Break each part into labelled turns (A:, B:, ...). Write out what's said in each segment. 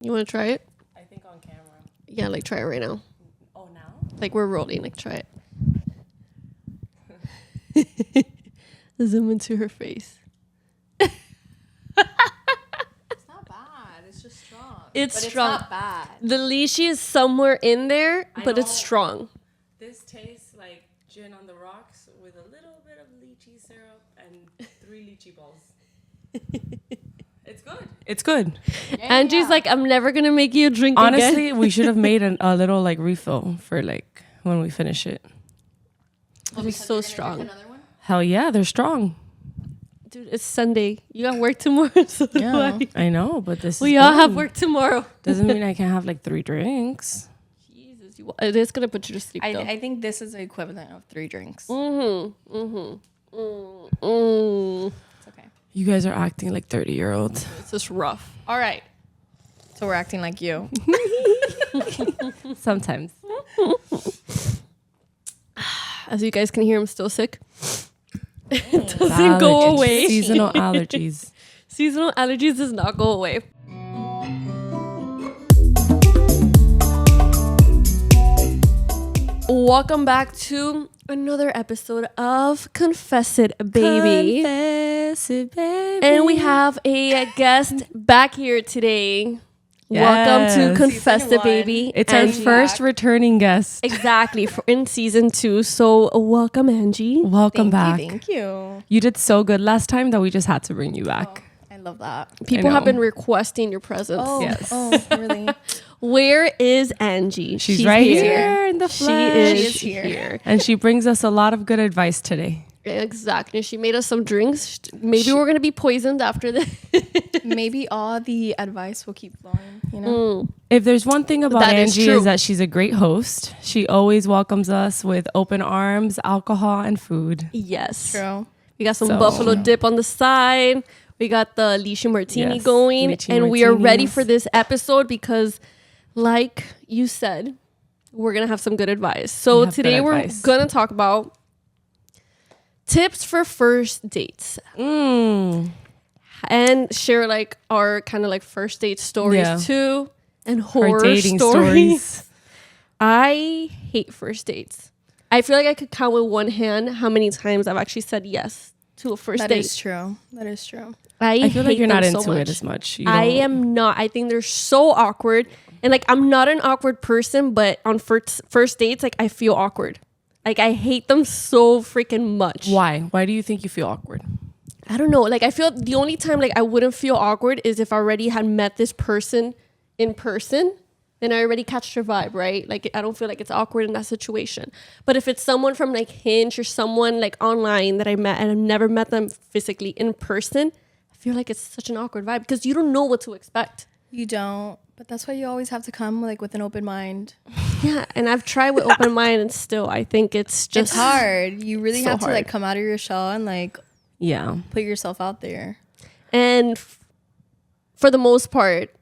A: You want to try it?
B: I think on camera.
A: Yeah, like try it right now.
B: Oh, now?
A: Like we're rolling. Like try it. Zoom into her face.
C: It's not bad. It's just strong.
A: It's
C: but
A: strong.
C: It's not bad.
A: The lychee is somewhere in there, but it's strong.
B: This tastes like gin on the rocks with a little bit of lychee syrup and 3 lychee balls. It's good. It's good.
A: Yeah, Angie's like, I'm never gonna make you a drink
B: Honestly,
A: again.
B: we should have made a little like refill for like when we finish it.
A: It's so strong.
C: Another one?
B: Hell yeah, they're strong.
A: Dude, it's Sunday. You got work tomorrow, so do I.
B: I know, but this
A: We
B: is
A: all
B: good.
A: have work tomorrow.
B: Doesn't mean I can't have like 3 drinks.
A: Jesus, it is gonna put you to sleep though.
C: I think this is the equivalent of 3 drinks.
A: It's
C: okay.
B: You guys are acting like 30-year-olds.
A: It's just rough. All right.
C: So we're acting like you.
B: Sometimes.
A: As you guys can hear, I'm still sick. It doesn't go away.
B: Seasonal allergies.
A: Seasonal allergies does not go away. Welcome back to another episode of Confess It, Baby.
B: Confess it, baby.
A: And we have a guest back here today. Welcome to
B: Yes.
A: Confess
C: Season
A: It, Baby.
C: one.
B: It's our
A: Angie.
B: first returning guest.
A: Exactly, in season 2. So welcome, Angie.
B: Welcome back.
C: Thank you.
B: You did so good last time that we just had to bring you back.
C: I love that.
A: People
B: I
A: have
B: know.
A: been requesting your presence.
C: Oh,
B: Yes.
C: oh, really?
A: Where is Angie?
B: She's right here in the
A: She
B: flesh.
A: is
C: She is
A: here.
B: And she brings us a lot of good advice today.
A: Exactly. She made us some drinks. Maybe we're going to be poisoned after this.
C: Maybe all the advice will keep flowing, you know?
B: If there's one thing about
A: That is
B: Angie
A: true.
B: is that she's a great host. She always welcomes us with open arms, alcohol, and food.
A: Yes.
C: True.
A: We got some
B: So-
A: buffalo dip on the side. We got the lychee martini
B: Yes,
A: going.
B: lychee
A: And we are ready
B: martinis.
A: for this episode because, like you said, we're going to have some good advice. So
B: We have
A: today
B: good
A: we're
B: advice.
A: going to talk about tips for first dates. And share like our kind of like first date stories
B: Yeah.
A: too. And
B: Our
A: horror
B: dating
A: stories. I hate first dates. I feel like I could count with one hand how many times I've actually said yes to a first
C: That
A: date.
C: is true. That is true.
B: I feel like
A: hate
B: you're not
A: them
B: into
A: so
B: it
A: much.
B: as much. You
A: I
B: don't-
A: am not. I think they're so awkward. And like I'm not an awkward person, but on first dates, like I feel awkward. Like I hate them so freaking much.
B: Why? Why do you think you feel awkward?
A: I don't know. Like I feel the only time like I wouldn't feel awkward is if I already had met this person in person. Then I already catch their vibe, right? Like I don't feel like it's awkward in that situation. But if it's someone from like Hinge or someone like online that I met and I've never met them physically in person, I feel like it's such an awkward vibe because you don't know what to expect.
C: You don't. But that's why you always have to come like with an open mind.
A: Yeah, and I've tried with open mind and still I think it's just
C: It's hard. You really
A: so
C: have to
A: hard.
C: like come out of your shell and like
B: Yeah.
C: put yourself out there.
A: And for the most part,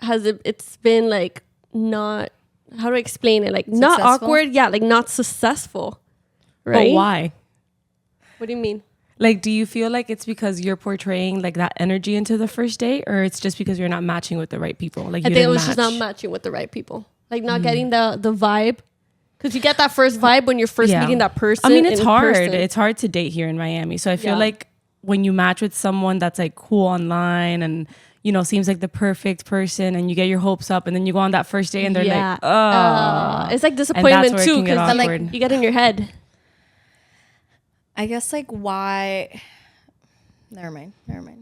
A: it's been like not, how do I explain it? Like not
C: Successful?
A: awkward, yeah, like not successful, right?
B: But why?
A: What do you mean?
B: Like, do you feel like it's because you're portraying like that energy into the first date, or it's just because you're not matching with the right people? Like,
A: I
B: you
A: think it
B: didn't
A: was just not
B: match?
A: matching with the right people, like not getting the vibe, because you get that first vibe when you're first
B: Yeah.
A: meeting that person.
B: I mean, it's
A: in
B: hard.
A: person.
B: It's hard to date here in Miami. So I feel
A: Yeah.
B: like when you match with someone that's like cool online and, you know, seems like the perfect person and you get your hopes up and then you go on that first date and they're like, oh.
A: It's like
B: And that's
A: disappointment
B: where it
A: too,
B: can get
A: because like
B: awkward.
A: you get in your head.
C: I guess like why Never mind.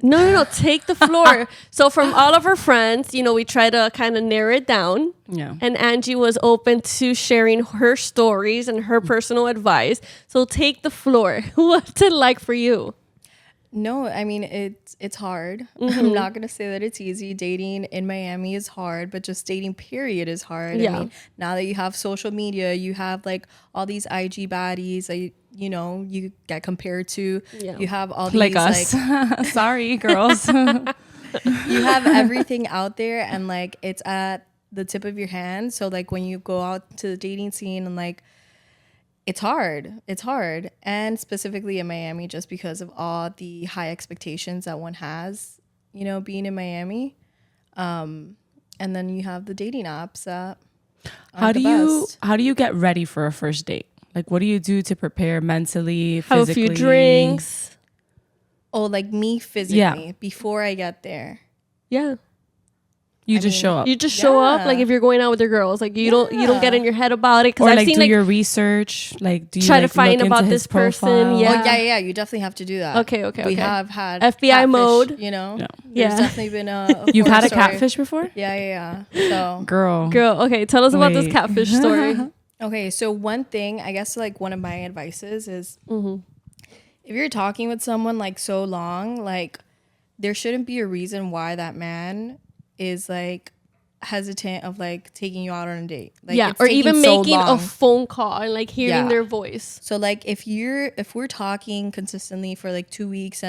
A: No. Take the floor. So from all of our friends, you know, we try to kind of narrow it down.
B: Yeah.
A: And Angie was open to sharing her stories and her personal advice. So take the floor. What's it like for you?
C: No, I mean it's hard. I'm not gonna say that it's easy. Dating in Miami is hard, but just dating period is hard.
A: Yeah.
C: I mean, now that you have social media, you have like all these IG baddies that you know you get compared to.
A: Yeah.
C: You have all these
B: Like us. Sorry, girls.
C: you have everything out there, and like it's at the tip of your hand. So like when you go out to the dating scene and like. It's hard. And specifically in Miami, just because of all the high expectations that one has, you know, being in Miami. And then you have the dating apps that
D: How
C: aren't
D: do
C: the
D: you
C: best.
D: how do you get ready for a first date? Like, what do you do to prepare mentally,
A: Have a
D: physically?
A: few drinks.
C: Oh, like me physically before I get there.
A: Yeah.
D: You
C: I
D: just
C: mean,
D: show up,
A: You just show up like
C: Yeah.
A: if you're going out with your girls. Like you don't get in your head about it. Because
D: or
A: I've
D: like
A: seen
D: do
A: like
D: your research. Like, do you
A: try to
D: like,
A: find
D: look
A: about
D: into
A: this
D: his
A: person,
D: profile?
A: yeah.
C: Oh yeah. You definitely have to do that.
A: Okay.
C: We have had
A: FBI
C: catfish,
A: mode.
C: You know,
D: Yeah.
A: Yeah.
C: There's definitely been a
D: You've
C: horror
D: had a
C: story.
D: catfish before,
C: Yeah. So
D: girl.
A: Okay, tell us about this
D: Wait.
A: catfish story.
C: okay, so one thing I guess like one of my advices is if you're talking with someone like so long, like there shouldn't be a reason why that man is like hesitant of like taking you out on a date. Like
A: Yeah,
C: it's
A: or
C: taking
A: even
C: so
A: making a
C: long.
A: phone call and like hearing
C: Yeah.
A: their voice.
C: So like if we're talking consistently for like 2 weeks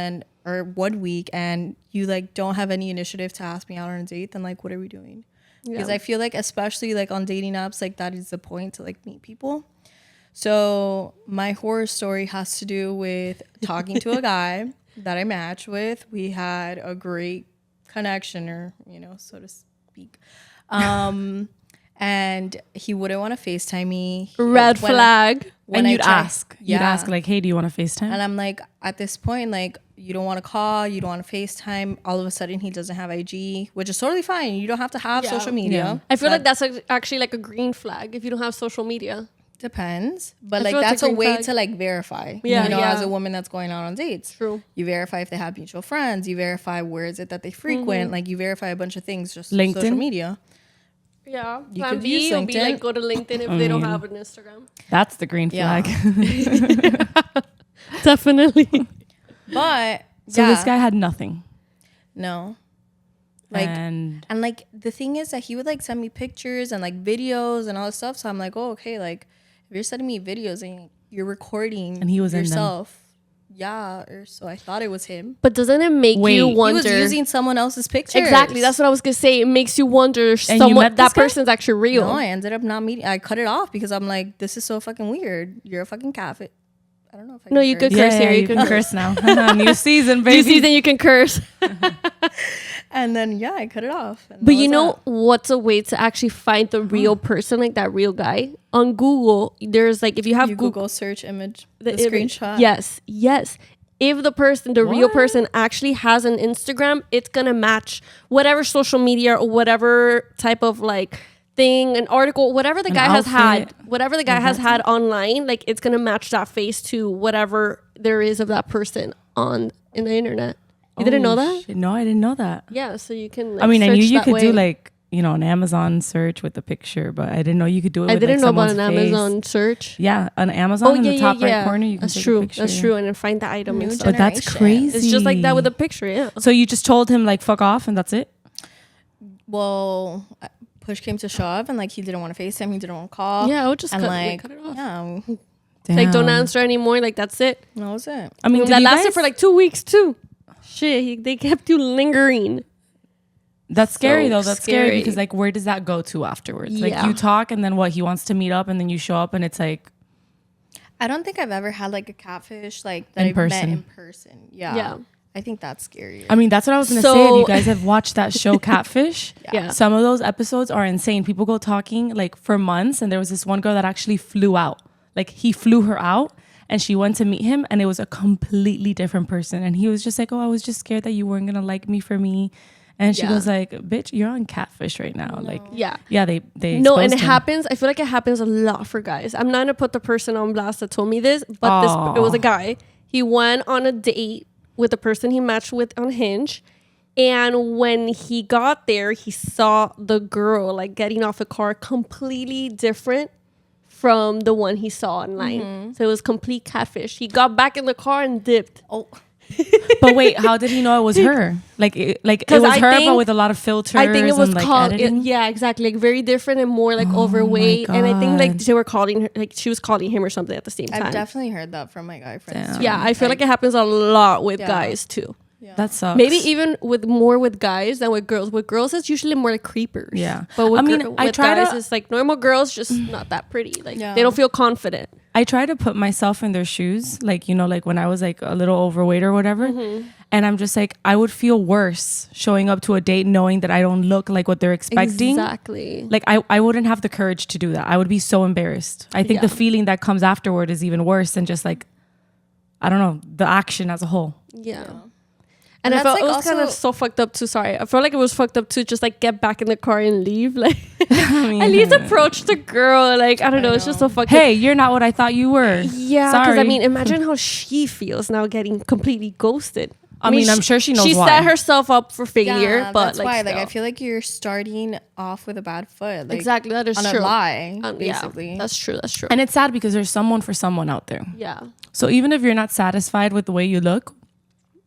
C: or 1 week and you like don't have any initiative to ask me out on a date, then like what are we doing? Because I feel like especially like on dating apps, like that is the point to like meet people. So my horror story has to do with talking to a guy that I matched with. We had a great connection, or so to speak. And he wouldn't want to FaceTime me.
A: Red flag.
D: And you'd
C: tried-
D: ask, you'd ask like, hey, do you want to FaceTime?
C: And I'm like, at this point, like, you don't want to call, you don't want to FaceTime. All of a sudden, he doesn't have IG, which is totally fine. You don't have to have
A: Yeah.
C: social media.
D: Yeah.
A: I feel like that's actually like a green flag if you don't have social media.
C: Depends, but
A: I
C: like
A: feel it's
C: that's
A: a
C: a
A: green
C: way
A: flag.
C: to like verify.
A: Yeah,
C: as
A: yeah.
C: a woman that's going out on dates.
A: True.
C: You verify if they have mutual friends. You verify where is it that they frequent. Like you verify a bunch of things. Just
D: LinkedIn?
C: social media.
A: Yeah.
C: You
A: Plan
C: could
A: B
C: use
A: would be
C: LinkedIn.
A: like go to LinkedIn if they don't have an Instagram.
D: That's the green
C: Yeah.
D: flag.
A: Definitely.
C: But
D: So this guy had nothing.
C: no, like
D: and
C: and like the thing is that he would like send me pictures and like videos and all this stuff. So I'm like, oh okay, like if you're sending me videos and you're recording
D: And he was in them.
C: yourself. Yeah, or so I thought it was him.
A: But doesn't it make
D: Wait.
A: you
D: He
A: wonder?
C: He was using someone else's pictures.
A: Exactly. That's what I was gonna say. It makes you wonder
D: you
A: someone
D: met this
A: that
D: guy?
A: person's actually real.
C: No, I ended up not meeting. I cut it off because I'm like, this is so fucking weird. You're a fucking catfish. I don't know if I
A: No,
C: can
A: you
C: curse.
A: could curse here. You can
D: curse now. New season, baby.
A: New season, you can curse.
C: And then yeah, I cut it off. And
A: But
C: that
A: you
C: was
A: know
C: that.
A: what's a way to actually find the real person, like that real guy? On Google, there's like if you have
C: you Google search image the
A: image.
C: screenshot.
A: Yes. If the person, the real person actually has an Instagram, it's gonna match whatever social media or whatever type of like thing, an article, whatever the guy has had,
D: outfit.
A: whatever the guy has had online, like it's gonna match that face to whatever there is of that person in the internet. You didn't know that?
D: Shit. No, I didn't know that.
A: Yeah, so you can. Like,
D: I mean, I knew
A: search
D: you
A: that
D: could do
A: way.
D: like, an Amazon search with the picture, but I didn't know you could do it
A: I
D: with
A: didn't
D: like,
A: know about an
D: someone's face.
A: Amazon search.
D: Yeah, on Amazon in the top right corner, you can
A: That's
D: take
A: true.
D: a picture.
A: That's true, and then find the item and
C: New
A: stuff.
D: But that's
C: Generation.
D: crazy.
A: It's just like that with a picture, yeah.
D: So you just told him like fuck off and that's it?
C: Well, push came to shove, and like he didn't want to FaceTime. He didn't want to call.
A: Yeah, I would just
C: and
A: cut,
C: like
A: cut it off.
C: yeah,
A: Like don't
D: Damn.
A: answer anymore. Like that's it.
C: that was it.
D: I mean,
A: And
D: did
A: that
D: you
A: lasted
D: guys-
A: for like 2 weeks too. Shit, they kept you lingering.
D: That's scary
A: so
D: though. That's scary
A: scary.
D: because like where does that go to afterwards? Like
A: Yeah.
D: you talk and then what? He wants to meet up and then you show up and it's like
C: I don't think I've ever had like a catfish like that
D: In
C: I've
D: person.
C: met in person. Yeah.
A: Yeah.
C: I think that's scary.
D: I mean, that's what I was gonna
A: So-
D: say. If you guys have watched that show Catfish,
A: Yeah.
D: some of those episodes are insane. People go talking like for months, and there was this one girl that actually flew out. Like he flew her out, and she went to meet him, and it was a completely different person. And he was just like, "Oh, I was just scared that you weren't gonna like me for me." And she
A: Yeah.
D: goes like, "Bitch, you're on Catfish right now." Like,
A: Yeah.
D: yeah, they
A: No, and
D: exposed
A: it
D: him.
A: happens. I feel like it happens a lot for guys. I'm not gonna put the person on blast that told me this, but it was a guy. He went on a date with the person he matched with on Hinge, and when he got there, he saw the girl like getting off the car completely different from the one he saw online. So it was complete catfish. He got back in the car and dipped.
C: oh,
D: But wait, how did he know it was her? Like, it was
A: 'Cause I
D: her, but
A: think-
D: with a lot of filters.
A: I think it was
D: and, like,
A: called
D: editing?
A: yeah, exactly, like very different and more like overweight. And I think like
D: God.
A: they were calling her, like she was calling him or something at the same time.
C: I've definitely heard that from my guy friends.
D: Damn.
C: too.
A: Yeah, I feel like it happens a lot with
C: Yeah.
A: guys too.
C: Yeah.
D: That sucks.
A: Maybe even with guys than with girls. With girls, it's usually more like creepers.
D: Yeah.
A: But with,
D: I
A: with
D: try
A: guys,
D: to-
A: it's like normal girls, just not that pretty. Like
C: Yeah.
A: they don't feel confident.
D: I try to put myself in their shoes, like, you know, like when I was like a little overweight or whatever. And I'm just like, I would feel worse showing up to a date knowing that I don't look like what they're expecting.
A: Exactly.
D: Like I wouldn't have the courage to do that. I would be so embarrassed. I think the feeling that comes afterward is even worse than just like, I don't know, the action as a whole.
A: Yeah.
C: And
A: And I
C: that's,
A: felt
C: like,
A: it was kind of
C: also-
A: so fucked up too. Sorry. I felt like it was fucked up to just like get back in the car and leave. Like at least approach the girl. Like, I don't know. It's just so fucked up.
D: Hey, you're not what I thought you were.
A: Yeah, because I
D: Sorry.
A: mean, imagine how she feels now getting completely ghosted.
D: I mean, I'm sure she knows
A: She
D: why.
A: set herself up for failure,
C: Yeah,
A: but
C: that's
A: like,
C: why. Like, I
A: still.
C: feel like you're starting off with a bad foot. Like,
A: exactly that is
C: on
A: true.
C: a lie,
A: Yeah,
C: basically.
A: that's true. That's true.
D: And it's sad because there's someone for someone out there.
A: Yeah,
D: So even if you're not satisfied with the way you look,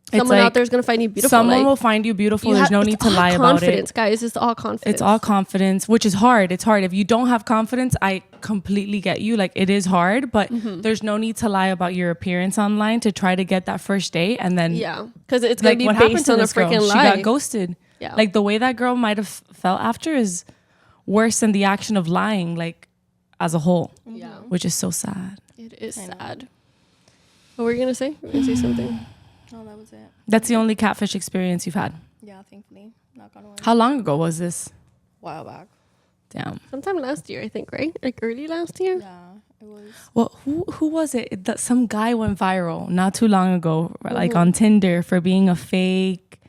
A: someone
D: it's
A: out
D: like
A: there is gonna find you beautiful.
D: someone
A: like,
D: will find you beautiful.
A: you
D: There's
A: have-
D: no
A: it's
D: need to
A: all
D: lie about
A: confidence,
D: it.
A: guys. It's all confidence.
D: It's all confidence, which is hard. It's hard. If you don't have confidence, I completely get you. Like, it is hard, but there's no need to lie about your appearance online to try to get that first date. And then,
A: Yeah, because it's gonna
D: like,
A: be
D: what happened
A: based
D: to
A: on a
D: this girl?
A: freaking
D: She
A: lie.
D: got ghosted.
A: Yeah.
D: Like, the way that girl might have felt after is worse than the action of lying, like, as a whole,
A: Yeah,
D: which is so sad.
A: it is sad. What were you gonna say? Were you gonna say something?
C: Oh, that was it.
D: That's the only catfish experience you've had.
C: Yeah, thankfully. Knock on wood.
D: How long ago was this?
C: While back.
D: Damn.
A: Sometime last year, I think. Right? Like early last year.
C: Yeah, it was.
D: Well, who was it? That some guy went viral not too long ago, like on Tinder for being a fake.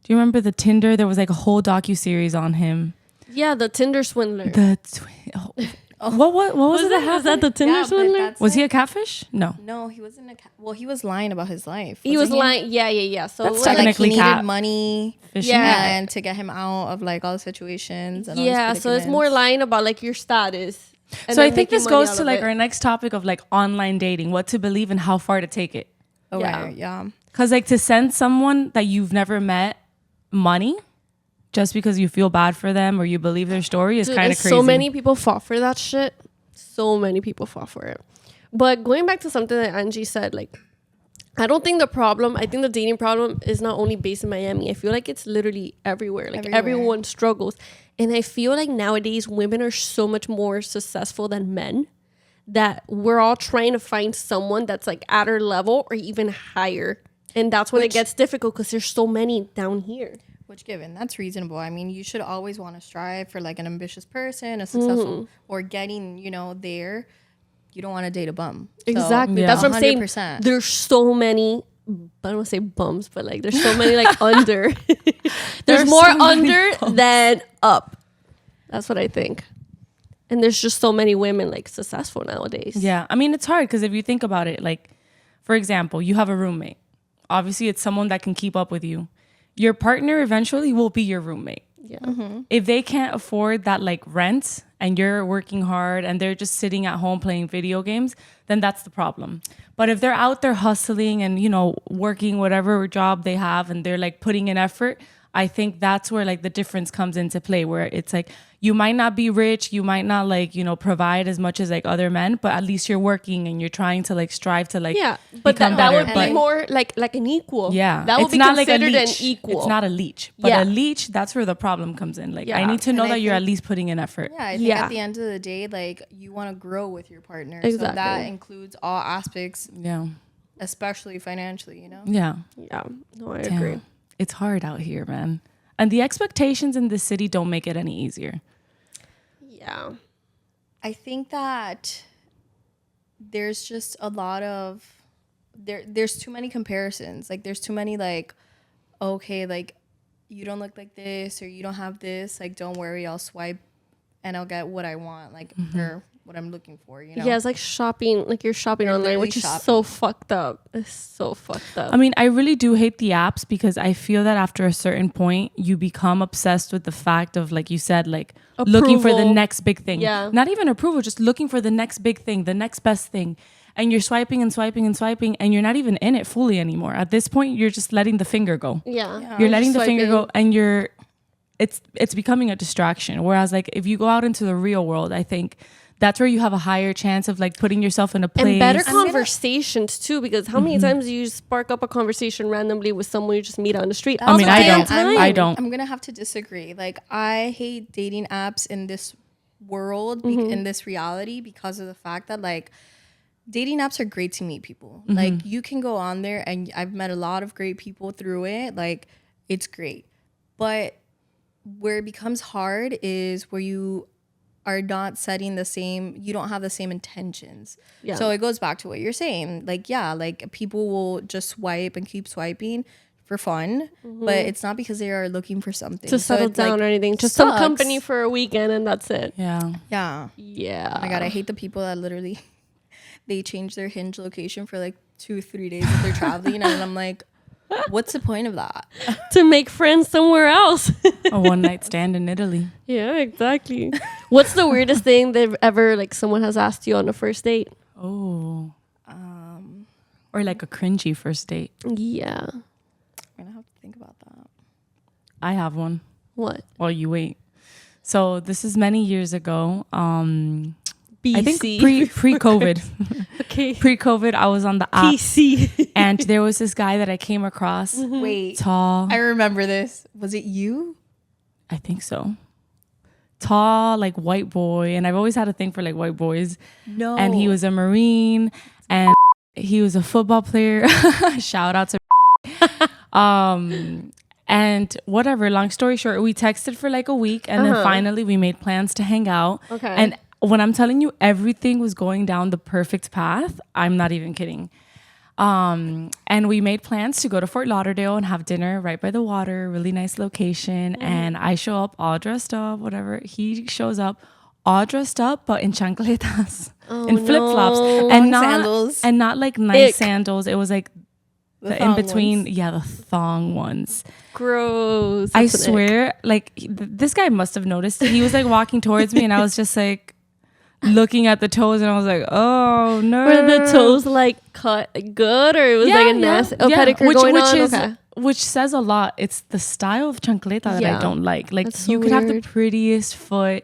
D: Do you remember the Tinder? There was like a whole docu-series on him.
A: Yeah, the Tinder swindler. What
D: What was it that
A: Is
D: happened?
A: that the Tinder
C: Yeah, but
A: swindler?
C: that's
D: Was he
C: like-
D: a catfish? No.
C: No, he wasn't a. Well, he was lying about his life.
A: He was
C: wasn't
A: lying. Yeah. So
D: That's
A: it was
C: Like,
D: technically
C: he needed
D: cat.
C: money.
D: Fishing?
A: Yeah.
C: And to get him out of like all the situations. And all these
A: yeah, so it's more
C: predicaments.
A: lying about like your status. and
D: So I
A: then
D: think
A: making
D: this
A: money
D: goes
A: out
D: to
A: of
D: like
A: it.
D: our next topic of like online dating, what to believe and how far to take it.
C: Aware, yeah.
D: Because like to send someone that you've never met money just because you feel bad for them or you believe their story is
A: Dude,
D: kind
A: and
D: of crazy.
A: so many people fall for that shit. So many people fall for it. But going back to something that Angie said, like, I don't think I think the dating problem is not only based in Miami. I feel like it's literally everywhere. Like
C: Everywhere.
A: everyone struggles. And I feel like nowadays women are so much more successful than men that we're all trying to find someone that's like at our level or even higher. And that's when it gets difficult because there's so many down here.
C: Which, given that's reasonable. I mean, you should always want to strive for like an ambitious person, a successful, or getting, there. You don't want to date a bum. So,
A: Exactly.
D: Yeah.
A: That's what I'm saying.
C: 100%.
A: There's so many, I don't want to say bums, but like there's so many like under. There's more
D: so many
A: under than up. That's what I think. And there's just so many women like successful nowadays.
D: Yeah. I mean, it's hard because if you think about it, like, for example, you have a roommate. Obviously, it's someone that can keep up with you. Your partner eventually will be your roommate.
A: Yeah.
D: If they can't afford that like rent and you're working hard and they're just sitting at home playing video games, then that's the problem. But if they're out there hustling and, working whatever job they have and they're like putting in effort, I think that's where like the difference comes into play, where it's like you might not be rich, you might not like, provide as much as like other men, but at least you're working and you're trying to like strive to like
A: Yeah. But
D: become
A: that would
D: better.
A: be
D: But-
A: more like an equal.
D: yeah,
A: That would
D: it's
A: be
D: not like a
A: considered an
D: leech.
A: equal.
D: It's not a leech, but
A: Yeah.
D: a leech. That's where the problem comes in. Like I
A: Yeah.
D: need to know
C: And I
D: that you're at
C: think-
D: least putting in effort.
C: Yeah, I think
A: Yeah.
C: at the end of the day, like, you want to grow with your partner.
A: Exactly.
C: So that includes all aspects,
D: Yeah,
C: especially financially,
D: yeah.
A: Yeah. No, I
D: Damn.
A: agree.
D: It's hard out here, man. And the expectations in this city don't make it any easier.
A: Yeah.
C: I think that there's just a lot of there's too many comparisons. Like, there's too many like, okay, like, you don't look like this or you don't have this, like, don't worry, I'll swipe and I'll get what I want, like, or what I'm looking for,
A: Yeah, it's like shopping, like you're shopping
C: You're
A: online,
C: literally
A: which is
C: shopping.
A: so fucked up. It's so fucked up.
D: I mean, I really do hate the apps because I feel that after a certain point, you become obsessed with the fact of, like you said, like looking for the
A: Approval.
D: next big thing.
A: Yeah.
D: Not even approval, just looking for the next big thing, the next best thing. And you're swiping and swiping and swiping and you're not even in it fully anymore. At this point, you're just letting the finger go.
A: Yeah.
D: You're letting the finger
A: Swiping.
D: go and it's becoming a distraction. Whereas like if you go out into the real world, I think that's where you have a higher chance of like putting yourself in a place.
A: And better conversations too, because how many times do you spark up a conversation randomly with someone you just meet on the street?
D: I mean, I don't.
C: I'm gonna have to disagree. Like, I hate dating apps in this world, in this reality, because of the fact that like dating apps are great to meet people. Like, you can go on there, and I've met a lot of great people through it. Like, it's great, but where it becomes hard is where you are not setting the same, you don't have the same intentions. Yeah. So it goes back to what you're saying. Like, yeah, like people will just swipe and keep swiping for fun, but it's not because they are looking for something
A: to settle down or anything. Just some company for a weekend and that's it.
D: Yeah.
C: Yeah.
A: Yeah.
C: Oh my God, I hate the people that literally they change their Hinge location for like 2-3 days if they're traveling, and I'm like, what's the point of that?
A: To make friends somewhere else.
D: A one night stand in Italy.
A: Yeah, exactly. What's the weirdest thing that ever like someone has asked you on a first date?
D: Oh. Or like a cringy first date.
A: Yeah.
C: I'm gonna have to think about that.
D: I have one.
A: What?
D: While you wait. So this is many years ago.
A: BC.
D: I think pre-COVID.
A: Okay.
D: Pre-COVID, I was on the app.
A: PC.
D: And there was this guy that I came across.
C: Wait.
D: Tall.
C: I remember this. Was it you?
D: I think so. Tall, like white boy. And I've always had a thing for like white boys.
C: No.
D: And he was a Marine. And he was a football player. Shout out to and whatever, long story short, we texted for like a week. And then finally we made plans to hang out.
A: Okay.
D: And when I'm telling you everything was going down the perfect path, I'm not even kidding. And we made plans to go to Fort Lauderdale and have dinner right by the water, really nice location. And I show up all dressed up, whatever. He shows up all dressed up, but in chancletas, in flip-flops, and not
C: sandals,
D: and not like nice sandals. It was like the in between,
C: ones.
D: Yeah, the thong ones.
A: Gross.
D: I swear, like this guy must have noticed it. He was like walking towards me, and I was just like looking at the toes, and I was like, oh no.
A: Were the toes like cut good, or it was like a nasty pedicure going on? Okay.
D: Which says a lot. It's the style of chancleta that I don't like. Like
A: so
D: you could have the
A: weird.
D: prettiest foot,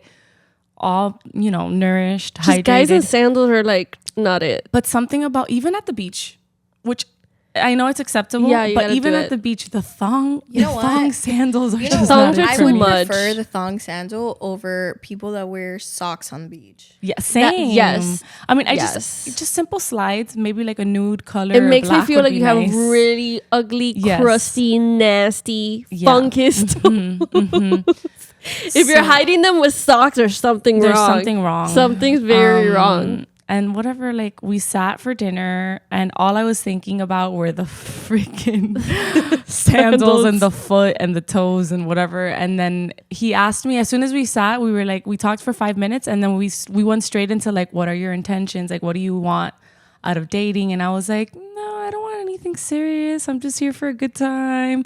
D: all nourished,
A: Just
D: hydrated.
A: guys in sandals are like not it.
D: But something about even at the beach, which I know it's acceptable,
A: Yeah,
D: but even at
A: it.
D: the beach, the thong,
C: You know
D: the
C: what?
D: thong sandals are just
A: Thongs
D: not
A: are
D: it
C: I
D: for
C: would
D: me.
A: much.
C: prefer the thong sandal over people that wear socks on the beach.
D: Yeah, same.
A: yes.
D: I mean,
A: Yes.
D: just simple slides, maybe like a nude color.
A: It makes me
D: black
A: feel
D: would
A: like
D: be
A: you
D: nice.
A: have really ugly,
D: Yes.
A: crusty, nasty,
D: Yeah.
A: funkiest toes. If you're hiding them with socks, there's something
D: There's
A: wrong.
D: something wrong.
A: Something's very wrong.
D: And whatever, like we sat for dinner, and all I was thinking about were the freaking sandals and the foot and the toes and whatever. And then he asked me, as soon as we sat, we were like, we talked for 5 minutes, and then we went straight into like, what are your intentions? Like, what do you want out of dating? And I was like, no, I don't want anything serious. I'm just here for a good time.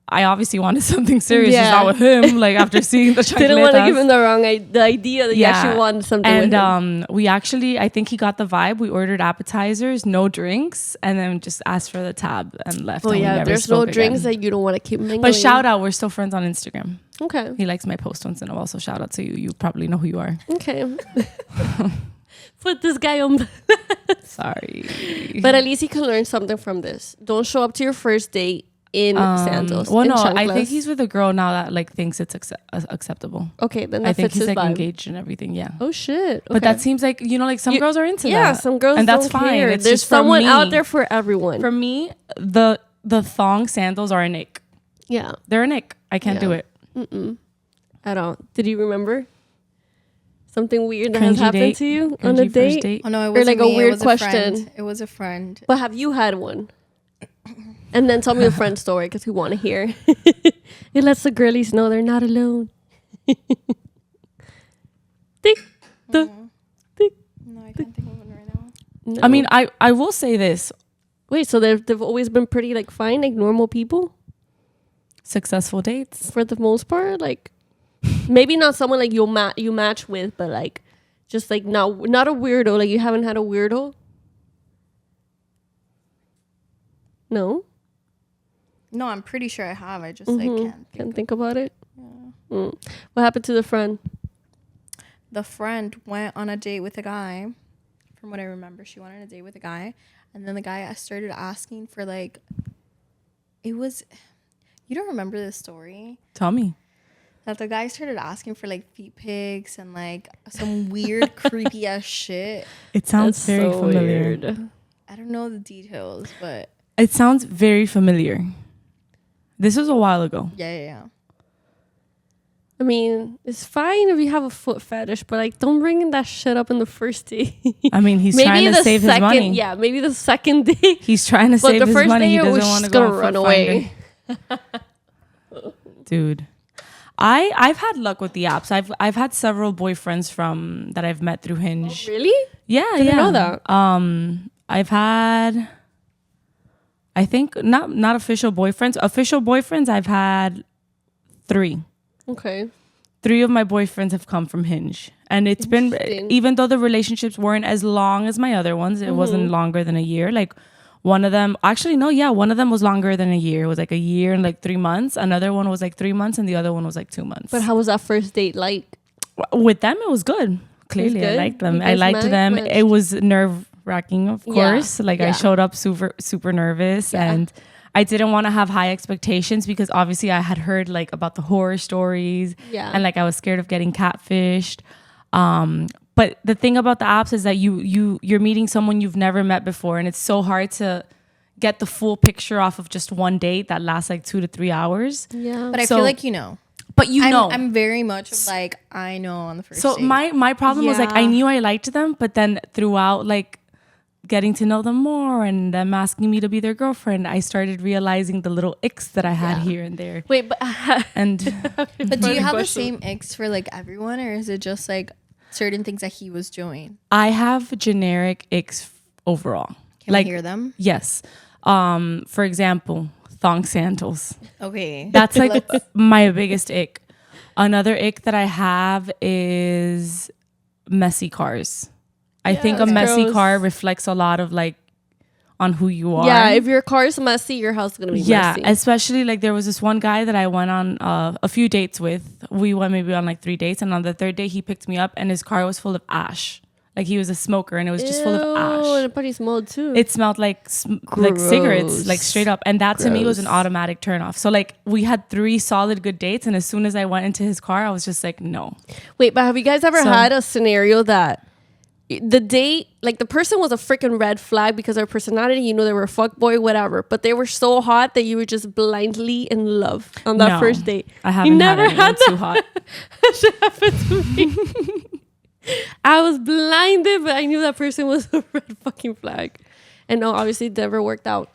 D: I obviously wanted something serious, just not with him. Like after seeing the
A: Didn't want to
D: chancletas.
A: give him the wrong the idea that you actually wanted something with him.
D: And we actually, I think he got the vibe. We ordered appetizers, no drinks, and then just asked for the tab and left.
A: Oh
D: and we
A: yeah,
D: never
A: there's no
D: spoke
A: drinks
D: again.
A: that you don't want to keep mingling.
D: But shout out, we're still friends on Instagram.
A: Okay.
D: He likes my post once in a while, so shout out to you. You probably know who you are.
A: Okay. Put this guy on.
D: Sorry.
A: But at least he can learn something from this. Don't show up to your first date in sandals.
D: Well,
A: in
D: no, I
A: chanclas.
D: think he's with a girl now that like thinks it's acceptable.
A: Okay, then that
D: I think
A: fits
D: he's
A: his
D: like
A: vibe.
D: engaged and everything. Yeah.
A: Oh shit!
D: But that seems like, like some girls are into that.
A: Yeah, some girls
D: and that's
A: don't
D: fine.
A: care.
D: It's
A: There's
D: just for
A: someone
D: me.
A: out there for everyone.
D: For me, the thong sandals are an ick.
A: Yeah,
D: They're an ick. I can't do it.
A: at all. Did you remember something weird that has
D: Cringy
A: happened
D: date?
A: to you
D: Cringy
A: on a
D: first
A: date?
D: date?
C: Oh no, it
A: Or
C: wasn't
A: like a
C: me.
A: weird
C: It was
A: question.
C: A friend. It was a friend.
A: But have you had one? And then tell me the friend story because we want to hear. It lets the girlies know they're not alone. Tick, tick.
C: No, I can't think of one right now.
A: No.
D: I mean, I will say this.
A: Wait, so they've always been pretty like fine, like normal people
D: Successful dates.
A: for the most part. Like maybe not someone like you match with, but like just like not a weirdo. Like you haven't had a weirdo. No,
C: No, I'm pretty sure I have. I just like can't.
A: can't think about it. Yeah. What happened to the friend?
C: the friend went on a date with a guy. From what I remember, she went on a date with a guy, and then the guy started asking for like, it was, you don't remember this story?
D: Tell me.
C: That the guy started asking for like feet pics and like some weird creepy ass shit.
D: It sounds
A: That's
D: very
A: so
D: familiar.
A: weird.
C: I don't know the details, but
D: It sounds very familiar. This was a while ago.
C: yeah.
A: I mean, it's fine if you have a foot fetish, but like, don't bring in that shit up in the first date.
D: I mean, he's trying to save his money.
A: Yeah, maybe the second date.
D: He's trying to
A: But
D: save
A: the
D: his
A: first
D: money.
A: day,
D: He
A: I was
D: doesn't want to
A: just
D: go
A: gonna
D: on
A: run
D: Foot
A: away.
D: Finder. Dude, I've had luck with the apps. I've had several boyfriends from that I've met through Hinge.
A: Really?
D: Yeah,
A: Didn't
D: yeah.
A: know that.
D: I've had, I think not official boyfriends. Official boyfriends, I've had 3.
A: Okay.
D: 3 of my boyfriends have come from Hinge, and it's been,
A: Interesting.
D: even though the relationships weren't as long as my other ones, it wasn't longer than a year. Like one of them, actually no, yeah, one of them was longer than a year. It was like a year and like 3 months. Another one was like 3 months, and the other one was like 2 months.
A: But how was that first date like?
D: With them, it was good. Clearly, I
A: good?
D: liked them.
A: You
D: I
A: guys
D: liked them.
A: matched?
D: It was nerve-wracking, of
A: Yeah,
D: course. Like I
A: yeah.
D: showed up super nervous,
A: Yeah.
D: and I didn't want to have high expectations because obviously I had heard like about the horror stories,
A: Yeah.
D: and like I was scared of getting catfished. But the thing about the apps is that you're meeting someone you've never met before, and it's so hard to get the full picture off of just one date that lasts like 2 to 3 hours.
A: Yeah.
C: But I
D: So-
C: feel like you know.
D: But
C: I'm very much of like I know on the first
D: So
C: date.
D: my problem was like I
A: Yeah.
D: knew I liked them, but then throughout like getting to know them more and them asking me to be their girlfriend, I started realizing the little icks that I had
A: Yeah.
D: here and there.
A: Wait, but
D: And
C: But do you have the
A: question.
C: same icks for like everyone, or is it just like certain things that he was doing?
D: I have generic icks overall.
C: Can
D: Like
C: we hear them?
D: yes. For example, thong sandals.
C: Okay.
D: That's like my biggest ick. Another ick that I have is messy cars. I think a
A: that's
D: messy
A: gross.
D: car reflects a lot of like on who you are.
A: yeah, if your car is messy, your house is gonna be
D: Yeah,
A: messy.
D: especially like there was this one guy that I went on a few dates with. We went maybe on like 3 dates, and on the 3rd day he picked me up and his car was full of ash. Like he was a smoker and it was just full of
A: Ew,
D: ash.
A: and it probably smelled too.
D: It smelled like like cigarettes,
A: Gross.
D: like straight up. And that to me was an
A: Gross.
D: automatic turn off. So like we had 3 solid good dates, and as soon as I went into his car, I was just like, no.
A: Wait, but have you guys ever
D: So-
A: had a scenario that the date, like the person was a freaking red flag because of their personality, you know, they were a fuckboy, whatever, but they were so hot that you were just blindly in love on that
D: No,
A: first date?
D: I haven't
A: You never
D: had anyone
A: had
D: too hot.
A: That shit happened to me. I was blinded, but I knew that person was a red fucking flag. And no, obviously it never worked out.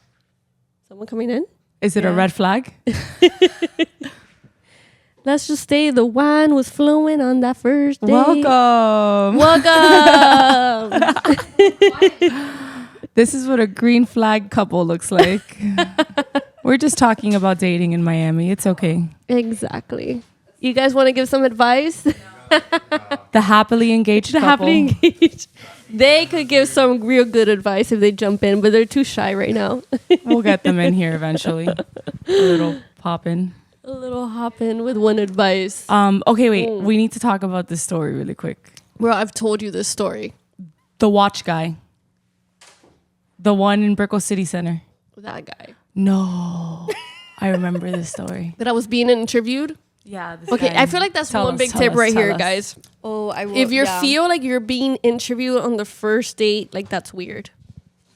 A: Someone coming in?
D: Is it a
A: Yeah.
D: red flag?
A: Let's just say the wine was flowing on that first date.
D: Welcome.
A: Welcome.
D: This is what a green flag couple looks like. We're just talking about dating in Miami. It's okay.
A: Exactly. You guys want to give some advice?
D: The happily engaged
A: The
D: couple.
A: happily engaged. They could give some real good advice if they jump in, but they're too shy right now.
D: We'll get them in here eventually. A little pop in.
A: A little hop in with one advice.
D: Okay, wait. We need to talk about this story really quick.
A: Bro, I've told you this story.
D: The watch guy. The one in Brickell City Center.
A: That guy.
D: No. I remember this story.
A: That I was being interviewed.
D: Yeah.
A: Okay, I feel like that's one big tip right here, guys.
C: Oh, I will.
A: If you
C: yeah.
A: feel like you're being interviewed on the first date, like that's weird.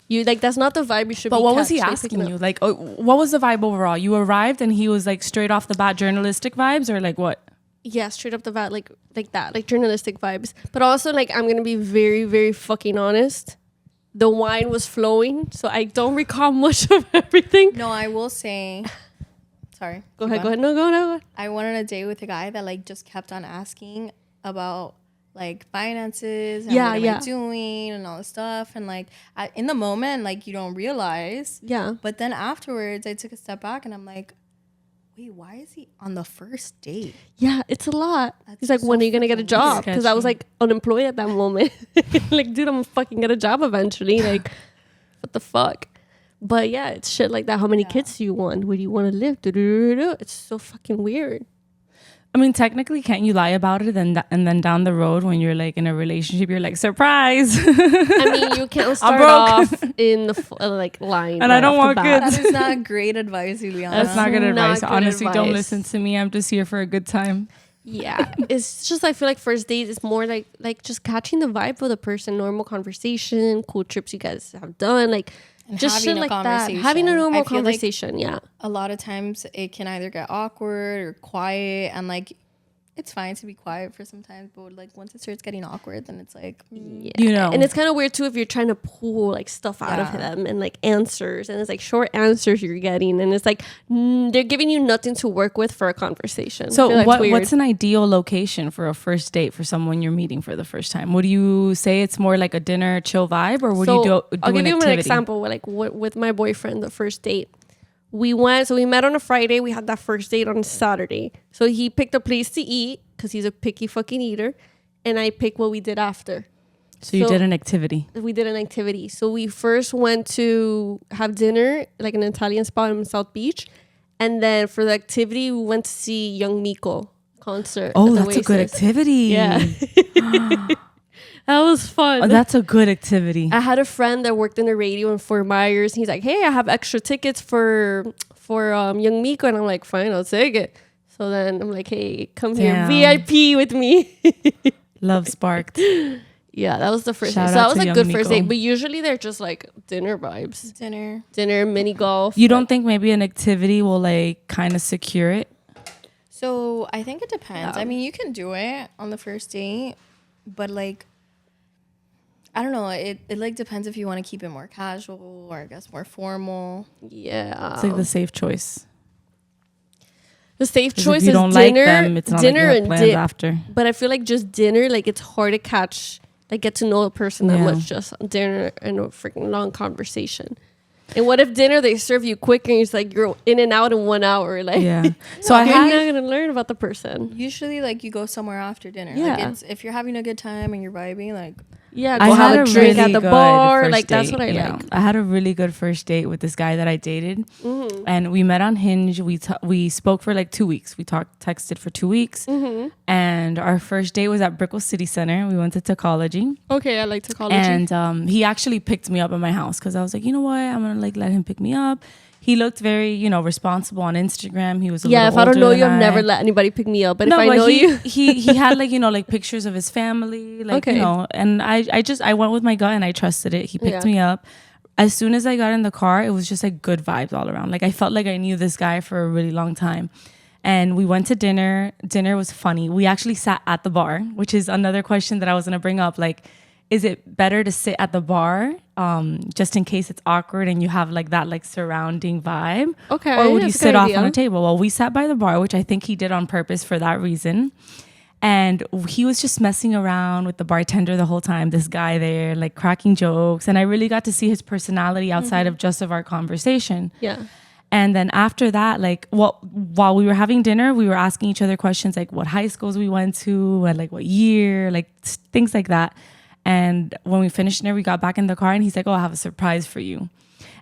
A: You like that's not the vibe you should be.
D: But what was he
A: picking
D: asking
A: up.
D: you? Like, what was the vibe overall? You arrived and he was like straight off the bat journalistic vibes, or like what?
A: Yeah, straight up the bat, like that, like journalistic vibes. But also, like, I'm gonna be very, very fucking honest. The wine was flowing, so I don't recall much of everything.
C: No, I will say. Sorry.
A: Go
C: keep
A: ahead,
C: on.
A: go ahead. No, go ahead.
C: I went on a date with a guy that like just kept on asking about like finances and
A: Yeah,
C: what am
A: yeah.
C: I doing and all this stuff, and like in the moment like you don't realize,
A: Yeah.
C: but then afterwards I took a step back and I'm like, wait, why is he on the first date?
A: Yeah, it's a lot.
C: That's
A: He's like,
C: so
A: when are you gonna get a
C: freaking
A: job? Because I was
D: sketchy.
A: like unemployed at that moment. Like, dude, I'm fucking get a job eventually. Like, what the fuck? But yeah, it's shit like that. How many kids do you want? Where do you want to live? Do-do-do-do. It's so fucking weird.
D: I mean, technically, can't you lie about it and then down the road when you're like in a relationship, you're like, surprise.
A: I mean, you can't start off in the like line.
D: And I don't want
C: That is not great advice, Juliana.
D: That's not good advice.
A: good
D: Honestly, don't
A: advice.
D: listen to me. I'm just here for a good time.
A: Yeah, it's just I feel like first date is more like just catching the vibe of the person, normal conversation, cool trips you guys have done, like
C: And
A: just shit
C: having a
A: like that.
C: conversation.
A: Having a normal
C: I feel like
A: conversation, yeah.
C: a lot of times it can either get awkward or quiet, and like it's fine to be quiet for some time, but like once it starts getting awkward, then it's like
A: Yeah.
D: You know.
A: And it's kind of weird too if you're trying to pull like stuff out of
C: Yeah.
A: them and like answers, and it's like short answers you're getting, and it's like they're giving you nothing to work with for a conversation. I feel
D: So
A: that's weird.
D: what's an ideal location for a first date for someone you're meeting for the first time? Would you say it's more like a dinner chill vibe, or would you do
A: I'll give
D: an
A: you
D: activity?
A: an example with my boyfriend, the first date. We met on a Friday. We had that first date on a Saturday. So he picked a place to eat because he's a picky fucking eater. And I picked what we did after.
D: So you did an activity.
A: We did an activity. So we first went to have dinner, like an Italian spot in South Beach. And then for the activity, we went to see Young Miko concert.
D: Oh,
A: at the
D: that's a good
A: Oasis.
D: activity.
A: Yeah. That was fun.
D: Oh, that's a good activity.
A: I had a friend that worked in the radio in Fort Myers. He's like, "Hey, I have extra tickets for Young Miko," and I'm like, "Fine, I'll take it." So then I'm like, "Hey, come
D: Damn.
A: here, VIP with me."
D: Love sparked.
A: Yeah, that was the first
D: Shout
A: date. So
D: out
A: that was
D: to
A: a
D: Young
A: good first
D: Miko.
A: date. But usually they're just like dinner vibes,
C: dinner.
A: mini golf.
D: You don't think maybe an activity will like kind of secure it?
C: So I think it depends.
A: Yeah.
C: I mean, you can do it on the first date, but like I don't know. It like depends if you want to keep it more casual or I guess more formal.
A: Yeah,
D: It's like the safe choice.
A: the safe
D: 'Cause
A: choice
D: if you
A: is
D: don't
A: dinner,
D: like them, it's not like you
A: dinner
D: have
A: and
D: plans
A: dip.
D: after.
A: But I feel like just dinner, like it's hard to catch, like get to know a person that
D: Yeah.
A: much just on dinner and a freaking long conversation. And what if dinner they serve you quick and it's like you're in and out in 1 hour? Like,
D: Yeah. So I
A: you're
D: had
A: not gonna learn about the person.
C: Usually, like you go somewhere after dinner.
A: Yeah.
C: Like if you're having a good time and you're vibing, like
A: Yeah,
D: I
A: go
D: had
A: have
D: a
A: a drink
D: really
A: at the
D: good
A: bar.
D: first
A: Like that's
D: date,
A: what I
D: yeah.
A: like.
D: I had a really good first date with this guy that I dated,
A: Mm-hmm.
D: and we met on Hinge. We spoke for like 2 weeks. We texted for 2 weeks,
A: Mm-hmm.
D: and our first date was at Brickell City Center. We went to Technology,
A: Okay, I like to call
D: and he actually picked me up at my house because I was like, you know what, I'm gonna like let him pick me up. He looked very, responsible on Instagram. He was a
A: Yeah,
D: little
A: if I don't
D: older
A: know
D: than
A: you, I've
D: I.
A: never let anybody pick me up. But
D: No,
A: if I
D: but
A: know you,
D: he had like like pictures of his family, like
A: Okay.
D: and I went with my gut and I trusted it. He picked
A: Yeah.
D: me up. As soon as I got in the car, it was just like good vibes all around. Like I felt like I knew this guy for a really long time. And we went to dinner. Dinner was funny. We actually sat at the bar, which is another question that I was gonna bring up. Like, is it better to sit at the bar, just in case it's awkward and you have like that like surrounding vibe?
A: Okay,
D: Or would you
A: that's a good
D: sit off
A: idea.
D: on a table? Well, we sat by the bar, which I think he did on purpose for that reason. And he was just messing around with the bartender the whole time, this guy there, like cracking jokes. And I really got to see his personality outside of just of our conversation.
A: yeah.
D: And then after that, like, while we were having dinner, we were asking each other questions like what high schools we went to and like what year, like things like that. And when we finished dinner, we got back in the car and he's like, "Oh, I have a surprise for you."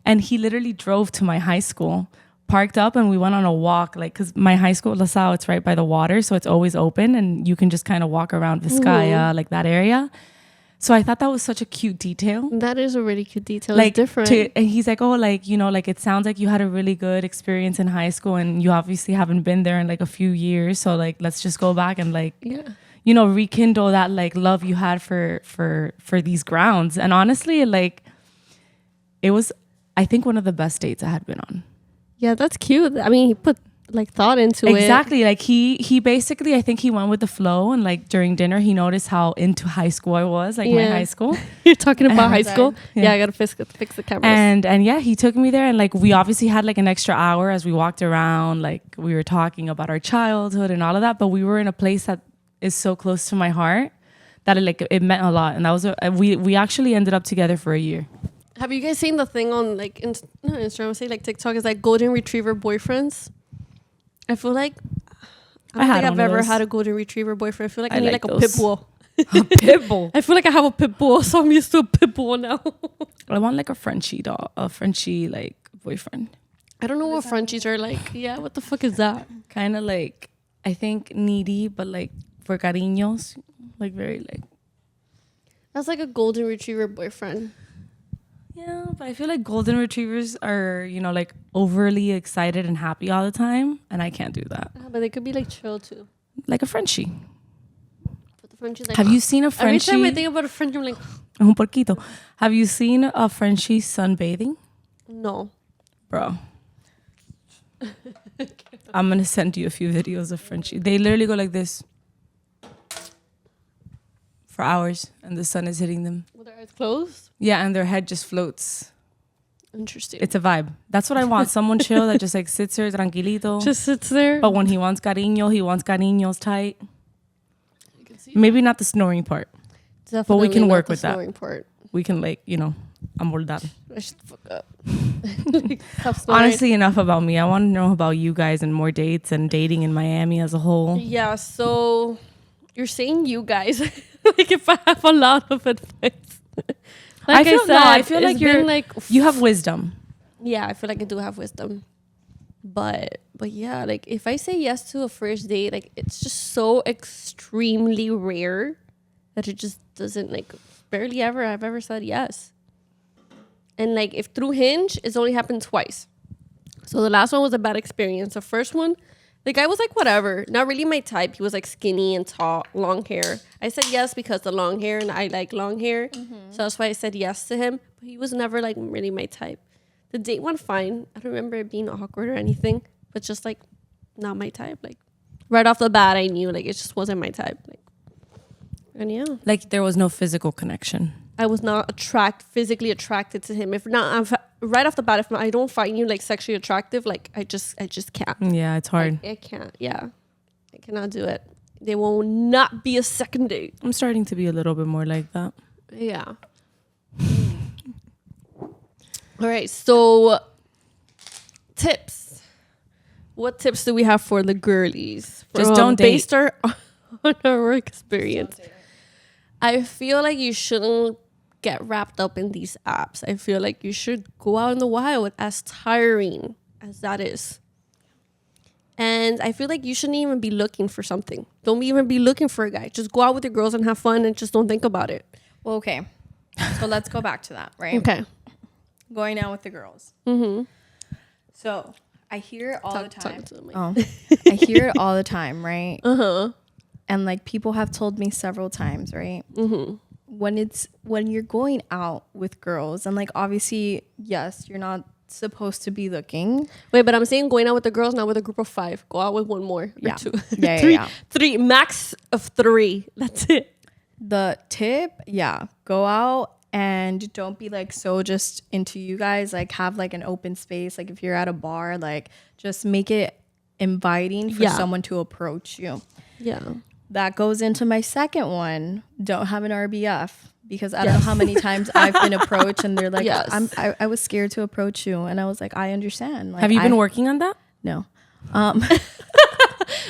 D: And he literally drove to my high school, parked up, and we went on a walk. Like, because my high school, La Salle, it's right by the water. So it's always open and you can just kind of walk around Vizcaya, like that area. So I thought that was such a cute detail.
A: That is a really cute detail.
D: Like
A: It's different.
D: and he's like, "Oh, like, like it sounds like you had a really good experience in high school and you obviously haven't been there in like a few years. So like, let's just go back and like,
A: yeah.
D: rekindle that like love you had for these grounds." And honestly, like it was, I think, one of the best dates I had been on.
A: Yeah, that's cute. I mean, he put like thought into it.
D: Exactly. Like he basically, I think he went with the flow, and like during dinner he noticed how into high school I was, like my
A: Yeah.
D: high school.
A: You're talking about high
C: Sorry.
A: school?
D: Yeah.
A: Yeah, I gotta fix the cameras.
D: And yeah, he took me there, and like we obviously had like an extra hour as we walked around, like we were talking about our childhood and all of that, but we were in a place that is so close to my heart that it meant a lot. And that was we actually ended up together for a year.
A: Have you guys seen the thing on like not Instagram, I say like TikTok, is like golden retriever boyfriends? I feel like I don't
D: had
A: think I've
D: one of
A: ever
D: those.
A: had a golden retriever boyfriend. I feel like I
D: I
A: need
D: like
A: like a
D: those.
A: pit bull.
D: A pit bull.
A: I feel like I have a pit bull, so I'm used to a pit bull now.
D: I want like a Frenchie dog, a Frenchie like boyfriend.
A: I don't know what Frenchies are like. Yeah, what the fuck is that?
D: Kind of like I think needy, but like for cariños, like very like.
A: That's like a golden retriever boyfriend.
D: Yeah, but I feel like golden retrievers are, you know, like overly excited and happy all the time, and I can't do that.
A: But they could be like chill too.
D: Like a Frenchie.
A: But the Frenchie's like,
D: Have you seen a Frenchie?
A: Every time I think about a Frenchie, I'm like,
D: Un porquito. Have you seen a Frenchie sunbathing?
A: no.
D: Bro. I'm going to send you a few videos of Frenchie. They literally go like this for hours, and the sun is hitting them.
A: With their eyes closed?
D: Yeah, and their head just floats.
A: Interesting.
D: It's a vibe. That's what I want. Someone chill that just like sits there tranquilito.
A: Just sits there.
D: But when he wants cariños tight.
A: You can see
D: Maybe not the snoring part.
A: Definitely
D: but we can
A: not
D: work
A: the
D: with that.
A: snoring part.
D: We can like, you know, amoldar.
A: I should fuck up. Stop snoring.
D: Honestly, enough about me. I want to know about you guys and more dates and dating in Miami as a whole.
A: Yeah, so you're saying you guys. Like if I have a lot of advice. Like
D: I feel like
A: it's
D: you're
A: been like
D: you have wisdom.
A: yeah, I feel like I do have wisdom. But yeah, like if I say yes to a first date, like it's just so extremely rare that it just doesn't like barely ever I've ever said yes. And like if through Hinge, it's only happened twice. So the last one was a bad experience. The first one, the guy was like whatever, not really my type. He was like skinny and tall, long hair. I said yes because the long hair and I like long hair. So that's why I said yes to him. But he was never like really my type. The date went fine. I don't remember it being awkward or anything, but just like not my type. Like right off the bat, I knew like it just wasn't my type. Like, and yeah,
D: Like there was no physical connection.
A: I was not physically attracted to him. If not, right off the bat, if I don't find you like sexually attractive, like I just can't.
D: Yeah, it's hard.
A: I can't. Yeah, I cannot do it. There will not be a second date.
D: I'm starting to be a little bit more like that.
A: Yeah. All right. So, tips. What tips do we have for the girlies?
D: Just don't date.
A: Based on our experience. I feel like you shouldn't get wrapped up in these apps. I feel like you should go out in the wild, as tiring as that is. And I feel like you shouldn't even be looking for something. Don't even be looking for a guy. Just go out with your girls and have fun and just don't think about it.
C: Well, okay. So let's go back to that, right?
A: Okay.
C: Going out with the girls.
A: Mm-hmm.
C: So I hear it all the time.
A: To the mic.
C: Oh, I hear it all the time, right?
A: Uh-huh.
C: And like people have told me several times, right?
A: Mm-hmm.
C: When you're going out with girls, and like obviously, yes, you're not supposed to be looking.
A: Wait, but I'm saying going out with the girls, not with a group of 5. Go out with one more.
C: Yeah.
A: Or 2.
C: Yeah,
A: three,
C: yeah.
A: 3, max of 3. That's it.
C: The tip, yeah, go out and don't be like so just into you guys. Like have like an open space. Like if you're at a bar, like just make it inviting for someone to approach you.
A: Yeah.
C: That goes into my second one. Don't have an RBF, because I don't know how many times I've been approached and they're like,
A: Yes.
C: I was scared to approach you. And I was like, I understand. Like,
D: Have you been working on that?
C: No.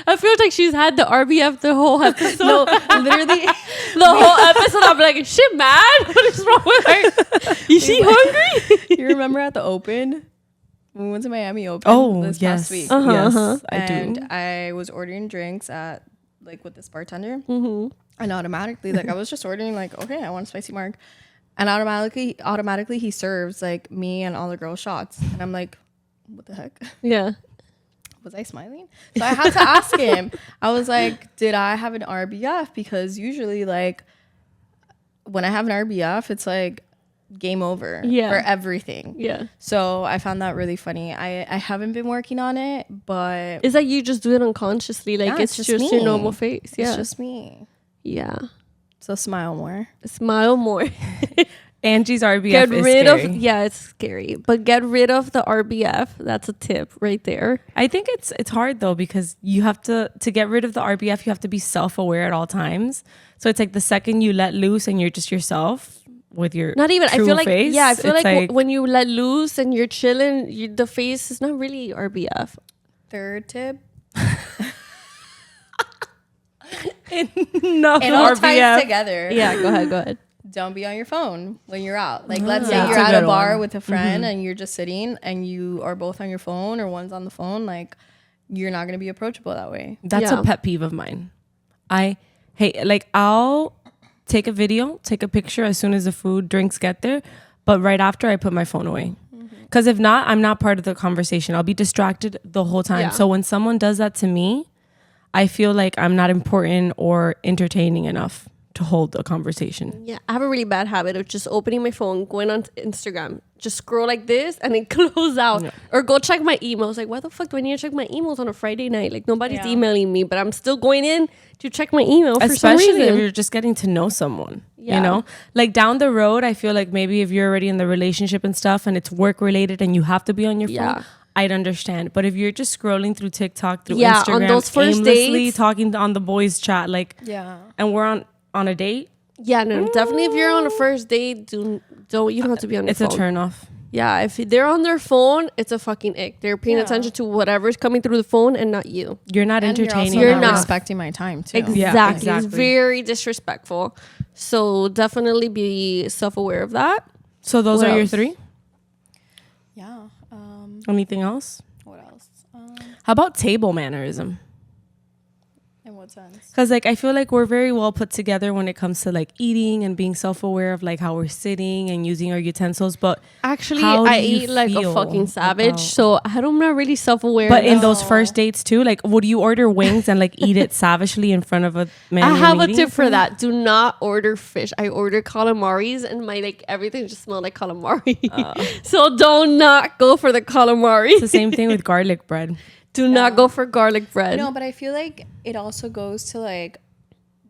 A: I feel like she's had the RBF the whole episode.
C: No, literally.
A: The whole episode, I'm like, is she mad? What is wrong with her? Is she hungry?
C: You remember at the Open? We went to Miami Open this past week.
D: Yes, I
C: And
D: do.
C: I was ordering drinks at like with this bartender.
A: Mm-hmm.
C: And automatically, like I was just ordering like, okay, I want a spicy marg. And automatically he serves like me and all the girls shots. And I'm like, what the heck?
A: Yeah.
C: Was I smiling? So I had to ask him. I was like, did I have an RBF? Because usually like when I have an RBF, it's like game over for everything.
A: Yeah.
C: So I found that really funny. I haven't been working on it, but
A: It's like you just do it unconsciously. Like
C: Yeah,
A: it's
C: it's
A: just
C: just
A: your
C: me.
A: normal face. Yeah.
C: it's just me.
A: Yeah.
C: So smile more.
A: Smile more.
D: Angie's RBF
A: Get
D: is
A: rid
D: scary.
A: of it's scary. But get rid of the RBF. That's a tip right there.
D: I think it's hard though, because you have to get rid of the RBF, you have to be self-aware at all times. So it's like the second you let loose and you're just yourself with your
A: Not even. I
D: true
A: feel like
D: face,
A: I feel
D: it's
A: like when you let loose and you're chilling, the face is not really RBF.
C: Third tip.
D: no
C: It all
D: RBF.
C: ties together.
A: Yeah. Go ahead.
C: Don't be on your phone when you're out. Like let's say
D: That's
C: you're
D: a
C: at a
D: good
C: bar
D: one.
C: with a friend and you're just sitting and you are both on your phone or one's on the phone. Like you're not gonna be approachable that way.
D: That's
A: Yeah.
D: a pet peeve of mine. I'll take a video, take a picture as soon as the food, drinks get there, but right after I put my phone away. Because if not, I'm not part of the conversation. I'll be distracted the whole time.
A: Yeah.
D: So when someone does that to me, I feel like I'm not important or entertaining enough to hold a conversation.
A: Yeah, I have a really bad habit of just opening my phone, going on Instagram, just scroll like this, and then close out.
D: Yeah.
A: Or go check my emails. Like, why the fuck do I need to check my emails on a Friday night? Like, nobody's
C: Yeah.
A: emailing me, but I'm still going in to check my email for some
D: Especially if
A: reason.
D: you're just getting to know someone,
A: Yeah.
D: you know, like down the road, I feel like maybe if you're already in the relationship and stuff and it's work related and you have to be on your
A: Yeah.
D: phone, I'd understand. But if you're just scrolling through TikTok, through
A: Yeah,
D: Instagram,
A: on those first
D: aimlessly
A: dates.
D: talking on the boys chat, like,
C: Yeah.
D: and we're on a date,
A: Yeah, no, definitely. If you're on a first date, don't you don't have to be on your
D: it's
A: phone.
D: a turn off.
A: Yeah, if they're on their phone, it's a fucking ick. They're paying
C: Yeah.
A: attention to whatever's coming through the phone and not you.
D: You're not
C: And
D: entertaining.
A: You're
C: You're
A: not.
C: not respecting my time too.
A: Exactly.
D: Yeah,
A: It's
D: exactly.
A: very disrespectful. So definitely be self-aware of that.
D: So those
A: What
D: are your
A: else?
D: 3.
C: Yeah.
D: Anything else?
C: What else?
D: How about table mannerism?
C: In what sense?
D: Because like I feel like we're very well put together when it comes to like eating and being self-aware of like how we're sitting and using our utensils, but
A: Actually,
D: How do
A: I
D: you
A: eat like a
D: feel
A: fucking savage,
D: about-
A: so I'm not really self-aware.
D: but in
A: of
D: those
C: No.
D: first dates too, like would you order wings and like eat it savagely in front of a man?
A: I
D: you're
A: have a
D: meeting
A: tip
D: with?
A: for that. Do not order fish. I order calamaris, and my like everything just smelled like calamari. So don't not go for the calamari.
D: It's the same thing with garlic bread.
A: Do not go for garlic bread.
C: No, but I feel like it also goes to like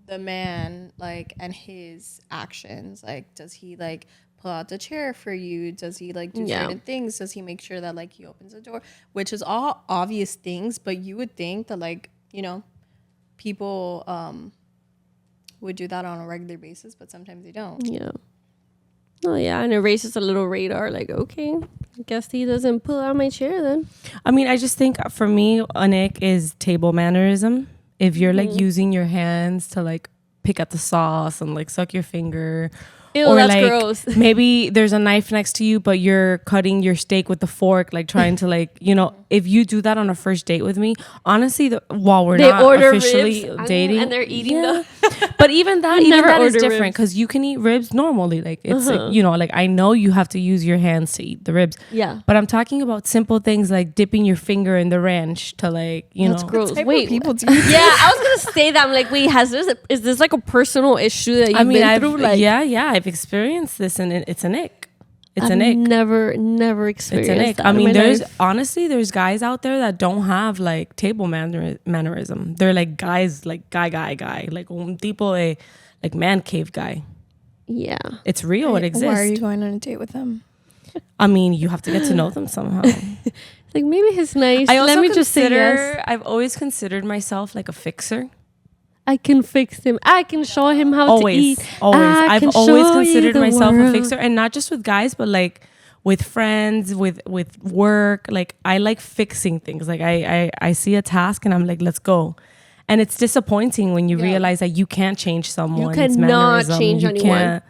C: the man, like, and his actions. Like, does he like pull out the chair for you? Does he like do
A: Yeah.
C: certain things? Does he make sure that like he opens the door? Which is all obvious things, but you would think that like, you know, people would do that on a regular basis, but sometimes they don't.
A: Yeah. Oh yeah, and it raises a little radar. Like, okay, I guess he doesn't pull out my chair then.
D: I mean, I just think for me, an ick is table mannerism. If you're like using your hands to like pick at the sauce and like suck your finger.
A: Ew,
D: or
A: that's
D: like
A: gross.
D: maybe there's a knife next to you, but you're cutting your steak with the fork, like trying to like, you know, if you do that on a first date with me, honestly, while we're
A: They
D: not
A: order
D: officially
A: ribs
D: dating,
A: and they're eating
D: yeah. But even that is
A: never order
D: different
A: ribs.
D: because you can eat ribs normally. Like it's like, you know, like I know you have to use your hands to eat the ribs.
A: Yeah.
D: But I'm talking about simple things like dipping your finger in the ranch to like, you
A: That's
D: know.
A: gross.
C: Type of
A: Wait,
C: people do.
A: yeah, I was gonna say that. I'm like, wait, is this like a personal issue that you've been through? Like,
D: I've experienced this and it's an ick. It's an
A: I've
D: ick.
A: never
D: It's
A: experienced
D: an ick.
A: that
D: I
A: in
D: mean,
A: my
D: there's
A: life.
D: honestly, there's guys out there that don't have like table mannerism. They're like guys, like guy, like un tipo de like man cave guy.
A: Yeah.
D: It's real. It exists.
C: Why are you going on a date with them?
D: I mean, you have to get to know them somehow.
A: Like maybe he's nice.
D: I also
A: Let me just say yes.
D: I've always considered myself like a fixer.
A: I can fix him. I can show him how
D: Always,
A: to eat.
D: always.
A: I can
D: I've always
A: show you
D: considered
A: the
D: myself a
A: world.
D: fixer, and not just with guys, but like with friends, with work. Like I like fixing things. Like I see a task and I'm like, let's go. And it's disappointing when you realize that you can't change someone's
A: cannot
D: mannerism.
A: change
D: you
A: anyone.
D: Can't,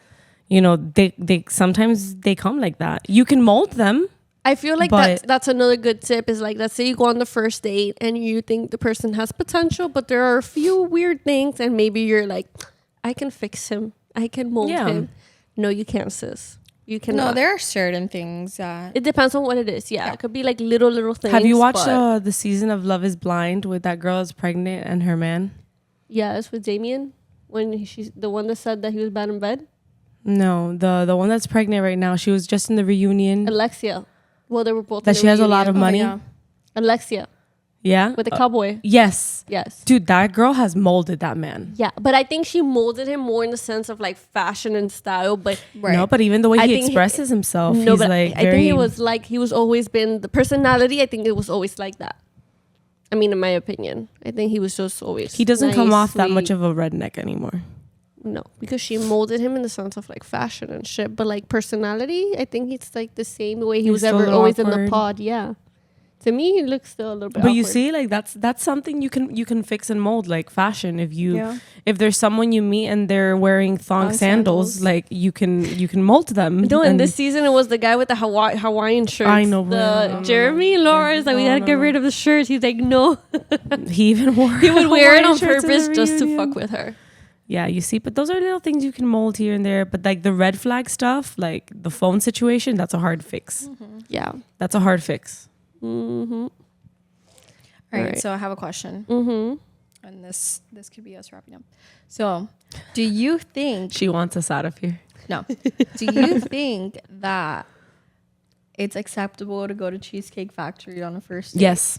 D: you know, they sometimes they come like that. You can mold them.
A: I feel like
D: But-
A: that's another good tip is like, let's say you go on the first date and you think the person has potential, but there are a few weird things and maybe you're like, I can fix him. I can mold
D: Yeah.
A: him. No, you can't, sis. You
C: No,
A: cannot.
C: there are certain things that
A: It depends on what it is. Yeah. It could be like little things.
D: Have you watched
A: but-
D: the season of Love Is Blind with that girl that's pregnant and her man?
A: Yeah, it's with Damien. When she's the one that said that he was bad in bed.
D: No, the one that's pregnant right now. She was just in the reunion.
A: Alexia. Well, they were both.
D: That
A: in
D: she has a lot of
A: reunion.
D: money.
C: yeah.
A: Alexia
D: Yeah.
A: with the cowboy.
D: Yes.
A: Yes.
D: Dude, that girl has molded that man.
A: Yeah, but I think she molded him more in the sense of like fashion and style. But
C: Right.
D: No, but even the way
A: I
D: he
A: think
D: expresses himself,
A: no,
D: he's
A: but
D: like
A: I think it was like he was always been the personality. I think it was always like that. I mean, in my opinion, I think he was just always.
D: he doesn't come
A: nice,
D: off that
A: sweet.
D: much of a redneck anymore.
A: No, because she molded him in the sense of like fashion and shit. But like personality, I think it's like the same way he
D: He's
A: was
D: still a
A: ever
D: little
A: always in the
D: awkward.
A: pod. Yeah, To me, it looks still a little bit
D: But
A: awkward.
D: you see, like that's something you can fix and mold, like fashion.
C: Yeah.
D: If there's someone you meet and they're wearing thong sandals, like you can mold them.
A: No, in
D: and
A: this season, it was the guy with the Hawaiian shirts.
D: I know,
A: The Jeremy Laura's like, we gotta get rid of the shirts. He's like, no.
D: he even wore.
A: He would wear it on
D: Hawaiian shirts at
A: purpose
D: the
A: just to
D: reunion.
A: fuck with her.
D: Yeah, you see, but those are little things you can mold here and there. But like the red flag stuff, like the phone situation, that's a hard fix.
A: Yeah.
D: That's a hard fix.
A: Mm-hmm.
C: All right,
A: Right.
C: so I have a question,
A: Mm-hmm.
C: and this could be us wrapping up. So, do you think?
D: She wants us out of here.
C: No. Do you think that it's acceptable to go to Cheesecake Factory on a first date?
D: Yes.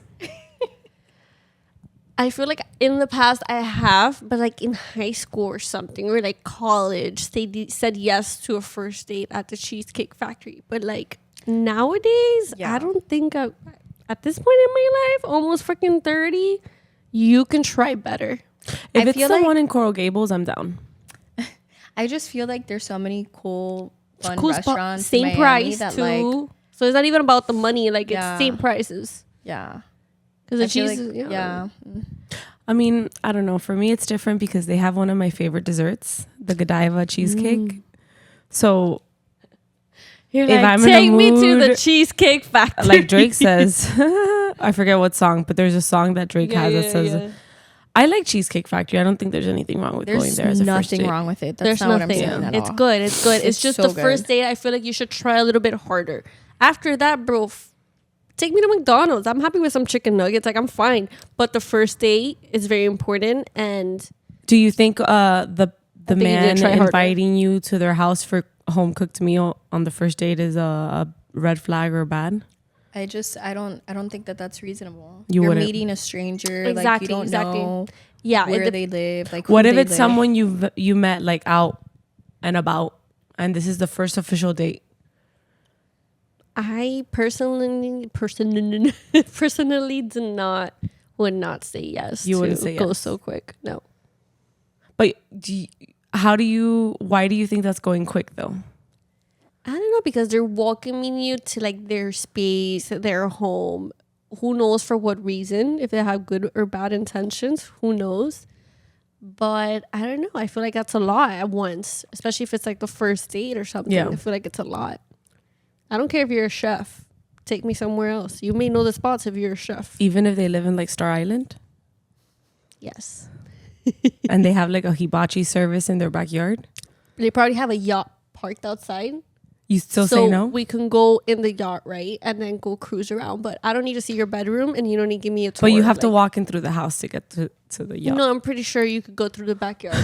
A: I feel like in the past I have, but like in high school or something, or like college, they said yes to a first date at the Cheesecake Factory. But like nowadays,
C: Yeah.
A: I don't think at this point in my life, almost freaking 30, you can try better.
D: If
C: I
D: it's
C: feel
D: the
C: like-
D: one in Coral Gables, I'm down.
C: I just feel like there's so many cool, fun
A: Cool spot,
C: restaurants. in
A: same
C: Miami
A: price
C: that
A: too.
C: like,
A: So it's not even about the money. Like
C: Yeah.
A: it's same prices.
C: yeah.
A: Because
C: I
A: the
C: feel
A: cheese,
C: like,
A: is,
C: yeah.
D: I mean, I don't know. For me, it's different because they have one of my favorite desserts, the Godiva cheesecake. So,
A: You're
D: if
A: like,
D: I'm in a
A: take me to the
D: mood-
A: Cheesecake Factory.
D: like Drake says, I forget what song, but there's a song that Drake has that says, I like Cheesecake Factory. I don't think there's anything wrong with going
C: There's
D: there as a first
C: nothing
D: date.
C: wrong with it. That's
A: There's
C: not what I'm
A: nothing.
C: saying at
A: It's
C: all.
A: good. It's good. It's
C: It's
A: just
C: so
A: the first
C: good.
A: date. I feel like you should try a little bit harder. After that, bro, take me to McDonald's. I'm happy with some chicken nuggets. Like I'm fine. But the first date is very important. And
D: Do you think the
A: think you
D: man
A: did try harder.
D: inviting you to their house for a home cooked meal on the first date is a red flag or bad?
C: I don't think that that's reasonable.
D: You
C: You're
D: wouldn't.
C: meeting a stranger. Like
A: Exactly,
C: you don't
A: exactly.
C: know
A: yeah,
C: where they live. Like
D: What
C: who
D: if
C: they
D: it's
C: live.
D: someone you met like out and about, and this is the first official date?
A: I personally would not say yes.
D: You
A: to
D: wouldn't say
A: go
D: yes.
A: so quick. No.
D: But why do you think that's going quick though?
A: I don't know, because they're welcoming you to like their space, their home. Who knows for what reason? If they have good or bad intentions, who knows? But I don't know. I feel like that's a lot at once, especially if it's like the first date or something.
D: Yeah.
A: I feel like it's a lot. I don't care if you're a chef. Take me somewhere else. You may know the spots if you're a chef.
D: Even if they live in like Star Island
A: Yes.
D: and they have like a hibachi service in their backyard,
A: They probably have a yacht parked outside.
D: you still
A: so
D: say no?
A: we can go in the yacht, right? And then go cruise around. But I don't need to see your bedroom, and you don't need to give me a tour.
D: But you have to
A: like-
D: walk in through the house to get to the yacht.
A: No, I'm pretty sure you could go through the backyard.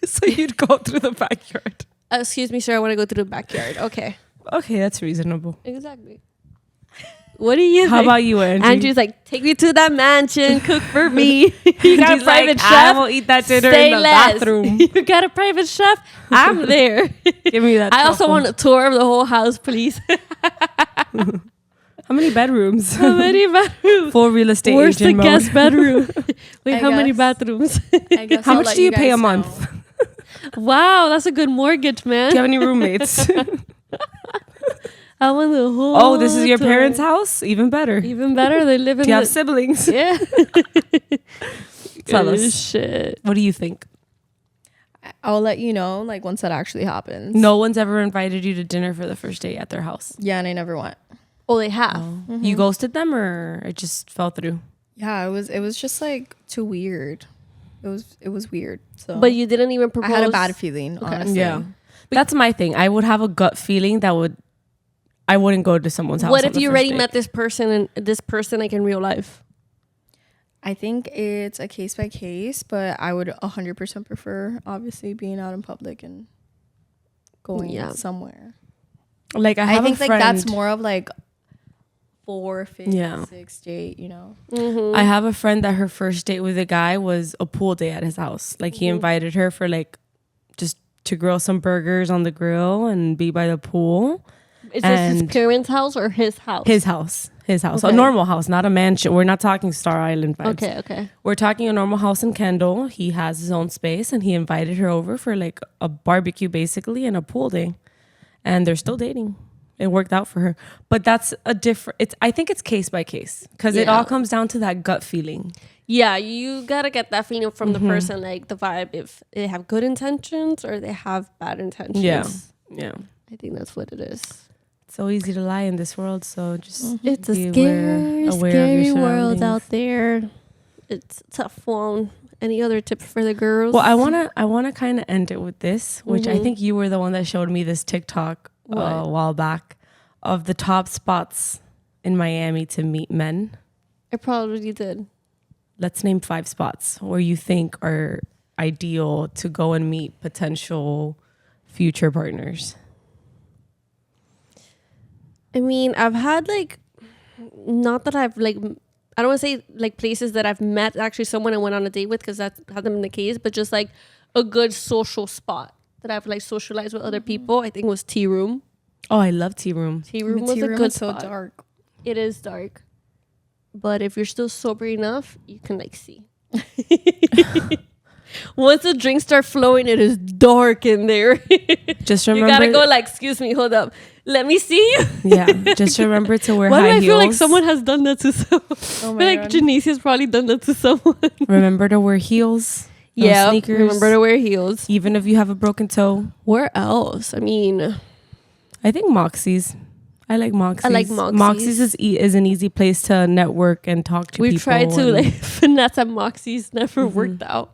D: So you'd go through the backyard.
A: Excuse me, sir. I want to go through the backyard. Okay.
D: Okay, that's reasonable.
A: Exactly. What do you
D: How
A: think?
D: about you, Angie?
A: Andrew's like, take me to that mansion, cook for me. You got
D: She's
A: a private
D: like,
A: chef.
D: I will eat that dinner
A: Say
D: in the
A: less.
D: bathroom.
A: You got a private chef? I'm there.
D: Give me that.
A: I also
D: truffle.
A: want a tour of the whole house, please.
D: How many bedrooms?
A: How many bathrooms?
D: Full real estate
A: Where's the
D: agent mode.
A: guest bedroom? Wait,
C: I
A: how many
C: guess.
A: bathrooms?
C: I guess
D: How
C: I'll
D: much
C: let
D: do you pay
C: guys
D: a
C: know.
D: month?
A: Wow, that's a good mortgage, man.
D: Do you have any roommates?
A: I want the whole.
D: Oh, this is your
A: tour.
D: parents' house? Even better.
A: Even better, they live in
D: Do you have
A: the.
D: siblings?
A: Yeah.
D: Tell
A: Oh,
D: us.
A: shit.
D: What do you think?
C: I'll let you know like once that actually happens.
D: No one's ever invited you to dinner for the first date at their house.
C: Yeah, and I never went.
A: Oh, they have.
D: You ghosted them or it just fell through?
C: Yeah, it was just like too weird. It was weird. So
A: But you didn't even
C: I
A: propose.
C: had a bad feeling, honestly.
D: Yeah. That's my thing. I would have a gut feeling that I wouldn't go to someone's house.
A: What
D: on
A: if
D: the
A: you
D: first
A: already
D: date.
A: met this person and this person like in real life?
C: I think it's a case by case, but I would 100% prefer obviously being out in public and going
A: Yeah.
C: somewhere.
D: Like I
C: I
D: have
C: think
D: a
C: like
D: friend.
C: that's more of like 4, 5,
D: Yeah.
C: 6 date, you know.
D: I have a friend that her first date with a guy was a pool day at his house. Like he invited her for like just to grill some burgers on the grill and be by the pool.
A: Is this his
D: And-
A: parents' house or his house?
D: His house. A
A: Okay.
D: normal house, not a mansion. We're not talking Star Island vibes.
A: Okay, okay.
D: We're talking a normal house in Kendall. He has his own space and he invited her over for like a barbecue basically and a pool day. And they're still dating. It worked out for her. But that's a different, I think it's case by case because it all comes down to that gut feeling.
A: Yeah, you gotta get that feeling from the person, like the vibe, if they have good intentions or they have bad intentions.
D: Yeah.
A: I think that's what it is.
D: It's so easy to lie in this world. So just
A: It's a
D: be
A: scary,
D: aware of your
A: scary world
D: surroundings.
A: out there. It's a tough one. Any other tips for the girls?
D: Well, I wanna kind of end it with this, which I think you were the one that showed me this TikTok a while back of the top spots in Miami to meet men.
A: I probably did.
D: Let's name 5 spots where you think are ideal to go and meet potential future partners. I
A: mean, I've had like, not that I've like, I don't want to say like places that I've met actually someone I went on a date with because that hasn't been the case, but just like a good social spot that I've like socialized with other people, I think was Tea Room.
D: Oh, I love Tea Room.
A: Tea Room was a good
C: so
A: spot.
C: dark.
A: It is dark. But if you're still sober enough, you can like see. Once the drinks start flowing, it is dark in there.
D: Just remember,
A: you gotta go like, excuse me, hold up. Let me see you.
D: Yeah, just remember to wear
A: Why
D: high
A: do I
D: heels.
A: feel like someone has done that to someone?
C: Oh
A: I
C: my
A: feel like
C: God.
A: Janice has probably done that to someone.
D: Remember to wear heels. No
A: Yeah,
D: sneakers.
A: remember to wear heels.
D: Even if you have a broken toe.
A: Where else? I mean,
D: I think Moxie's. I like Moxie's.
A: I like Moxie's.
D: Moxie's is an easy place to network and talk to
A: we've
D: people.
A: tried to
D: and-
A: like finesse at Moxie's, never worked out.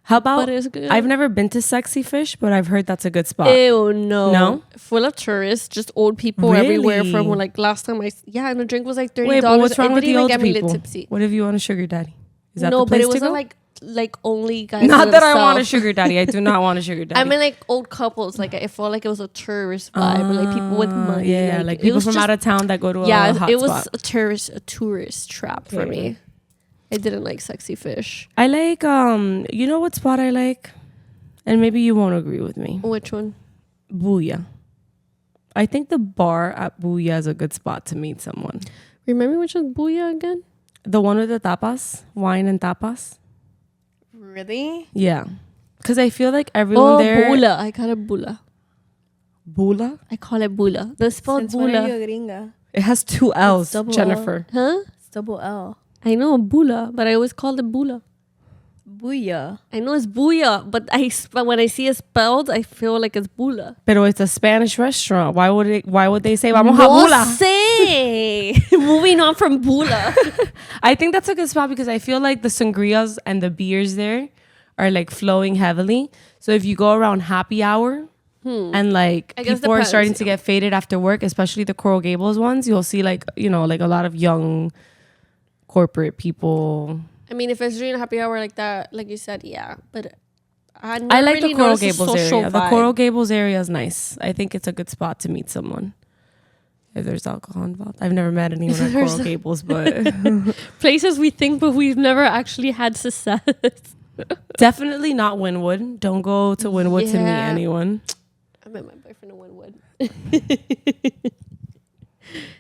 D: How about?
A: But it's good.
D: I've never been to Sexy Fish, but I've heard that's a good spot.
A: Ew, no.
D: No?
A: Full of tourists, just old people everywhere from like last time and the drink was like $30.
D: Wait, but what's wrong
A: It
D: with
A: didn't
D: the
A: even
D: old
A: get me
D: people?
A: lit tipsy.
D: What if you want a sugar daddy? Is that
A: No,
D: the
A: but
D: place
A: it
D: to
A: wasn't
D: go?
A: like only guys.
D: Not
A: to
D: that I want a
A: themselves.
D: sugar daddy. I do not want a sugar daddy.
A: I mean, like old couples. Like I felt like it was a tourist vibe, or like people with money.
D: Yeah, like
A: it
D: people
A: was
D: from
A: just-
D: out of town that go to a hot
A: it was
D: spot.
A: a tourist trap for me. I didn't like Sexy Fish.
D: I like you know what spot I like? And maybe you won't agree with me.
A: Which one?
D: Booyah. I think the bar at Booyah is a good spot to meet someone.
A: Remember which was Booyah again?
D: The one with the tapas, wine and tapas.
C: Really?
D: Yeah, because I feel like everyone there.
A: Bula. I call it Bula.
D: Bula.
A: I call it Bula. The spelled
C: Since when are you
A: Bula.
C: a gringa?
D: It has 2 L's.
C: double
D: Jennifer.
A: Huh?
C: It's double L.
A: I know Bula, but I always called it Bula.
C: Booyah.
A: I know it's Booyah, but when I see it spelled, I feel like it's Bula.
D: Pero it's a Spanish restaurant. Why would they say vamos a
A: No
D: Bula?
A: say. Moving on from Bula.
D: I think that's a good spot because I feel like the sangrias and the beers there are like flowing heavily. So if you go around happy hour and like
A: I guess
D: people are
A: depends,
D: starting to get faded after work, especially the Coral Gables ones, you'll see like, you know, like a lot of young corporate people.
A: I mean, if it's during a happy hour like that, like you said, yeah. But I
D: like
A: really
D: the Coral
A: noticed
D: Gables
A: social
D: area. The
A: vibe.
D: Coral Gables area is nice. I think it's a good spot to meet someone. If there's alcohol involved. I've never met anyone at Coral Gables, but
A: Places we think, but we've never actually had success.
D: definitely not Wynwood. Don't go to Wynwood to meet
A: Yeah.
D: anyone.
A: I met my boyfriend in Wynwood.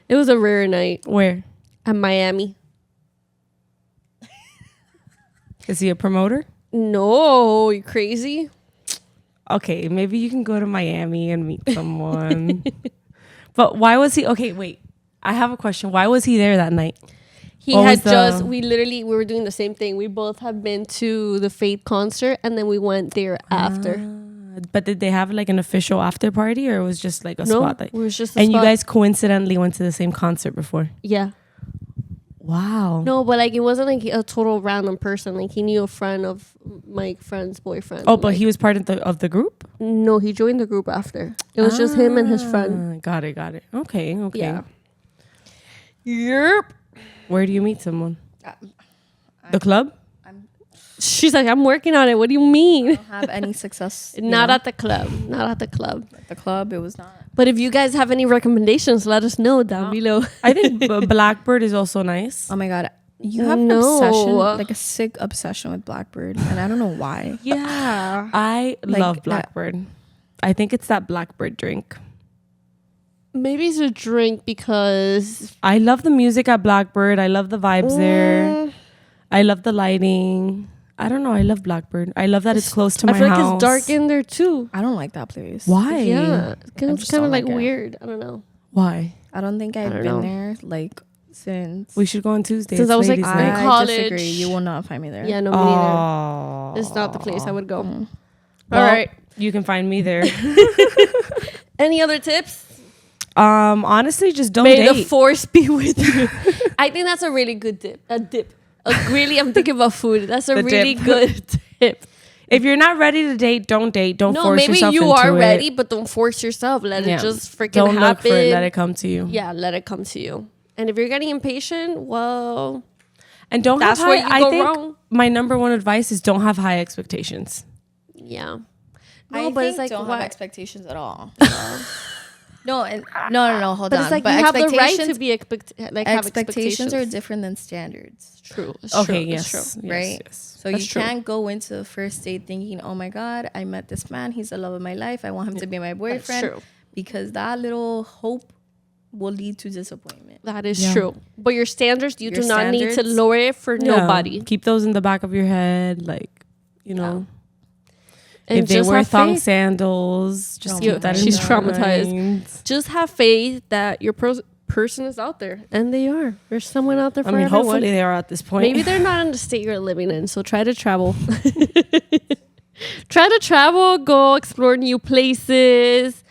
A: It was a rare night
D: Where?
A: at Miami.
D: Is he a promoter?
A: No, you crazy?
D: Okay, maybe you can go to Miami and meet someone. But why was he? Okay, wait. I have a question. Why was he there that night?
A: He
D: What
A: had
D: was the-
A: we were doing the same thing. We both had been to the Fate concert and then we went there after.
D: But did they have like an official after party or it was just like a
A: No,
D: spot?
A: it was just a
D: And you
A: spot.
D: guys coincidentally went to the same concert before?
A: Yeah.
D: Wow.
A: No, but like it wasn't like a total random person. Like he knew a friend of my friend's boyfriend.
D: Oh, but
A: like,
D: he was part of the group?
A: No, he joined the group after. It was just him and his friend.
D: Got it. Okay.
A: Yeah. Yep.
D: Where do you meet someone? The club?
A: She's like, I'm working on it. What do you mean?
C: I don't have any success.
A: Not at the club. Not at the club.
C: At the club. It was not.
A: But if you guys have any recommendations, let us know down below.
D: I think Blackbird is also nice.
C: Oh my God. You have an
A: No.
C: obsession, like a sick obsession with Blackbird. And I don't know why.
A: Yeah.
D: I
C: Like
D: love
C: that-
D: Blackbird. I think it's that Blackbird drink.
A: Maybe it's a drink because
D: I love the music at Blackbird. I love the vibes there. I love the lighting. I don't know. I love Blackbird. I love that it's close to my
A: I feel
D: house.
A: like it's dark in there too.
C: I don't like that place.
D: Why?
A: Yeah,
C: I
A: it's
C: just
A: kind
C: don't
A: of like
C: like it.
A: weird. I don't know.
D: Why?
C: I don't think I've
A: don't
C: been
A: know.
C: there like since.
D: We should go on Tuesday.
A: Since
D: It's
A: I was, like,
D: ladies'
A: in
D: night.
C: I
A: college.
C: disagree. You will not find me there.
A: Yeah, no, me neither.
D: Oh.
A: It's not the place I would go.
C: Mm.
A: All right.
D: You can find me there.
A: Any other tips?
D: Honestly, just don't
A: May
D: date.
A: the force be with you. I think that's a really good dip. A dip. Really, I'm thinking about food. That's a
D: The
A: really
D: dip.
A: good tip.
D: If you're not ready to date, don't date. Don't
A: No,
D: force
A: maybe
D: yourself
A: you
D: into
A: are
D: it.
A: ready, but don't force yourself. Let
D: Yeah.
A: it just freaking
D: Don't
A: happen.
D: look for it. Let it come to you.
A: Yeah, let it come to you. And if you're getting impatient, well,
D: And don't
A: that's
D: have
A: where
D: high,
A: you go
D: I think
A: wrong.
D: my number one advice is don't have high expectations.
A: Yeah.
C: I
A: but it's
C: think
A: like,
C: don't
A: what?
C: have expectations at all. No, hold
A: But
C: on.
A: it's like
C: but
A: you have the right to
C: expectations-
A: be have
C: expectations are different than standards,
A: true. It's
D: Okay,
A: true.
D: yes.
A: It's true.
D: Yes,
C: right?
D: yes.
C: So
A: That's
C: you
A: true.
C: can't go into the first date thinking, "Oh my God, I met this man. He's the love of my life. I want him to be my boyfriend."
A: true.
C: Because that little hope will lead to disappointment.
A: That is
D: Yeah.
A: true. But your standards, you
C: Your
A: do not need to
C: standards?
A: lower it for
D: Yeah.
A: nobody.
D: Keep those in the back of your head. Like, you know,
A: And
D: if they
A: just
D: wear
A: have
D: thong
A: faith.
D: sandals, just
C: Oh
D: keep
C: my
D: that in
A: She's
D: mind.
A: traumatized. Just have faith that your person is out there. And they are. There's someone out there for
D: I mean,
A: everyone.
D: hopefully they are at this point.
A: Maybe they're not in the state you're living in, so try to travel. Try to travel, go explore new places,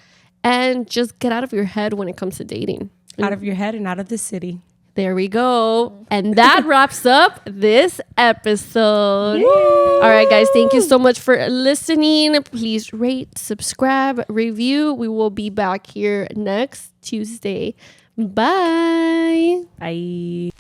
A: and just get out of your head when it comes to dating.
D: out of your head and out of the city.
A: There we go. And that wraps up this episode. All right, guys, thank you so much for listening. Please rate, subscribe, review. We will be back here next Tuesday. Bye.
D: Bye.